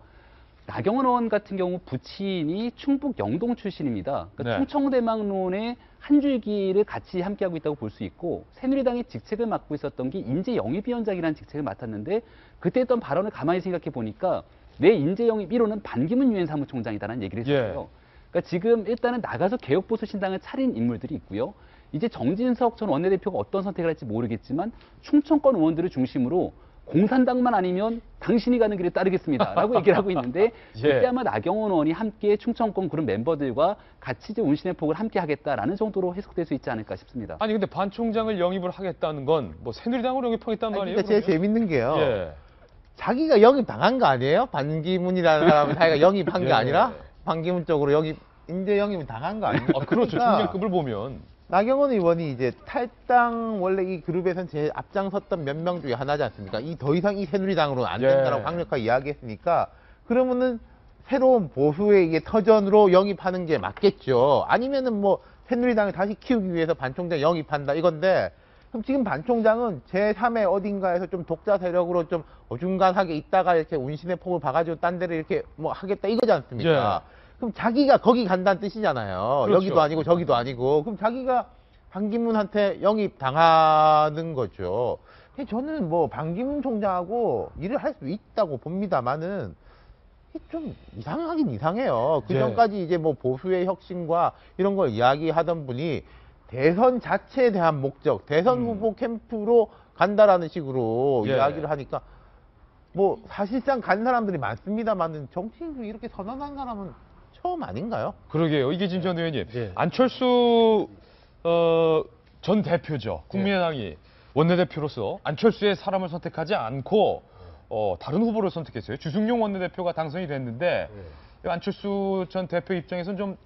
나경원 의원 같은 경우 부친이 충북 영동 출신입니다. 그러니까 충청대망론의 한 줄기를 같이 함께하고 있다고 볼 수 있고 새누리당의 직책을 맡고 있었던 게 인재영입위원장이라는 직책을 맡았는데 그때 했던 발언을 가만히 생각해 보니까 내 인재영입 1호는 반기문 유엔 사무총장이다라는 얘기를 했었어요. 그러니까 지금 일단은 나가서 개혁보수 신당을 차린 인물들이 있고요. 이제 정진석 전 원내대표가 어떤 선택을 할지 모르겠지만 충청권 의원들을 중심으로 공산당만 아니면 당신이 가는 길에 따르겠습니다. 라고 얘기를 하고 있는데 그때 아마 나경원 의원이 함께 충청권 그룹 멤버들과 같이 이제 운신의 폭을 함께 하겠다라는 정도로 해석될 수 있지 않을까 싶습니다. 아니 근데 반 총장을 영입을 하겠다는 건 뭐 새누리당으로 영입하겠다는 말이에요? 그러니까 제일 재밌는 게요. 자기가 영입 당한 거 아니에요? 반기문이라는 사람은 자기가 영입한 게 예. 아니라 반기문 쪽으로 인재 영입을 당한 거 아닙니까? 그렇죠. 그러니까 중량급을 보면. 나경원 의원이 이제 탈당 원래 이 그룹에선 제일 앞장섰던 몇 명 중에 하나지 않습니까? 더 이상 이 새누리당으로는 안 된다라고 예. 강력하게 이야기했으니까 그러면은 새로운 보수의 이게 터전으로 영입하는 게 맞겠죠. 아니면은 뭐 새누리당을 다시 키우기 위해서 반 총장 영입한다 이건데 그럼 지금 반 총장은 제3의 어딘가에서 좀 독자 세력으로 좀 어중간하게 있다가 이렇게 운신의 폭을 봐가지고 딴 데를 이렇게 뭐 하겠다 이거지 않습니까? 그럼 자기가 거기 간다는 뜻이잖아요. 그렇죠. 여기도 아니고 저기도 아니고. 그럼 자기가 반기문한테 영입 당하는 거죠. 저는 뭐 반기문 총장하고 일을 할 수 있다고 봅니다만은 좀 이상하긴 이상해요. 그 전까지 이제 뭐 보수의 혁신과 이런 걸 이야기하던 분이 대선 자체에 대한 목적, 대선 후보 캠프로 간다라는 식으로 이야기를 하니까 뭐 사실상 간 사람들이 많습니다만은 정치인 중에 이렇게 선언한 사람은 처음 아닌가요? 그러게요. 이기진 전 의원님. 예. 안철수 전 대표죠. 국민의당이 원내대표로서 안철수의 사람을 선택하지 않고 다른 후보를 선택했어요. 주승용 원내대표가 당선이 됐는데 안철수 전 대표 입장에서는 좀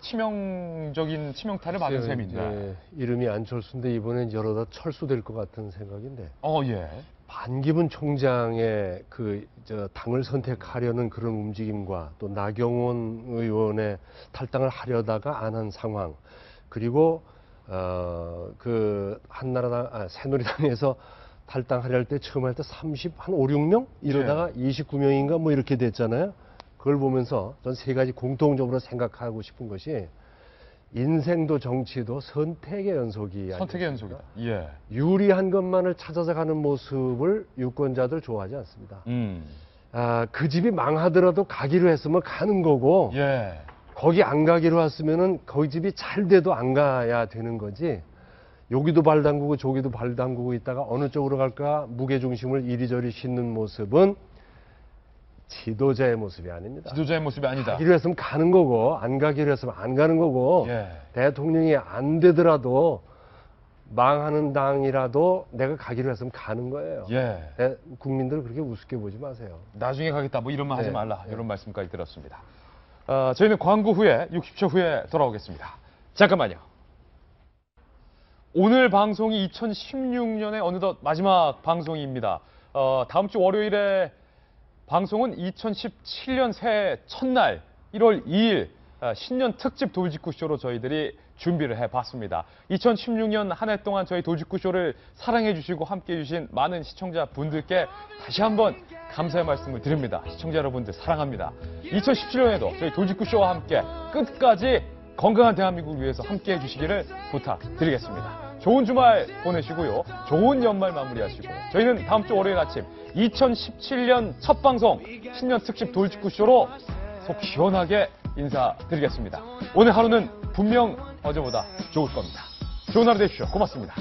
치명적인 치명타를 받은 셈인데. 이름이 안철수인데 이번엔 여러다 철수될 것 같은 생각인데. 예. 반기문 총장의 당을 선택하려는 그런 움직임과 또 나경원 의원의 탈당을 하려다가 안 한 상황, 그리고 새누리당에서 탈당하려 할 때 처음 할 때 5, 6명 이러다가 29명인가 뭐 이렇게 됐잖아요. 그걸 보면서 전 세 가지 공통적으로 생각하고 싶은 것이 인생도 정치도 선택의 연속이 선택의 연속이다. 예. 유리한 것만을 찾아서 가는 모습을 유권자들 좋아하지 않습니다. 그 집이 망하더라도 가기로 했으면 가는 거고 거기 안 가기로 했으면은 거기 집이 잘 돼도 안 가야 되는 거지. 여기도 발 담그고 저기도 발 담그고 있다가 어느 쪽으로 갈까 무게중심을 이리저리 싣는 모습은 지도자의 모습이 아닙니다. 지도자의 모습이 아니다. 가기로 했으면 가는 거고 안 가기로 했으면 안 가는 거고 대통령이 안 되더라도 망하는 당이라도 내가 가기로 했으면 가는 거예요. 국민들 그렇게 우습게 보지 마세요. 나중에 가겠다 뭐 이런 말 하지 말라 이런 말씀까지 들었습니다. 저희는 광고 후에 60초 후에 돌아오겠습니다. 잠깐만요. 오늘 방송이 2016년의 어느덧 마지막 방송입니다. 다음 주 월요일에 방송은 2017년 새해 첫날 1월 2일 신년 특집 돌직구쇼로 저희들이 준비를 해봤습니다. 2016년 한 해 동안 저희 돌직구쇼를 사랑해주시고 함께해주신 많은 시청자분들께 다시 한번 감사의 말씀을 드립니다. 시청자 여러분들 사랑합니다. 2017년에도 저희 돌직구쇼와 함께 끝까지 건강한 대한민국을 위해서 함께해주시기를 부탁드리겠습니다. 좋은 주말 보내시고요. 좋은 연말 마무리하시고 저희는 다음 주 월요일 아침 2017년 첫 방송 신년 특집 돌직구쇼로 속 시원하게 인사드리겠습니다. 오늘 하루는 분명 어제보다 좋을 겁니다. 좋은 하루 되십시오. 고맙습니다.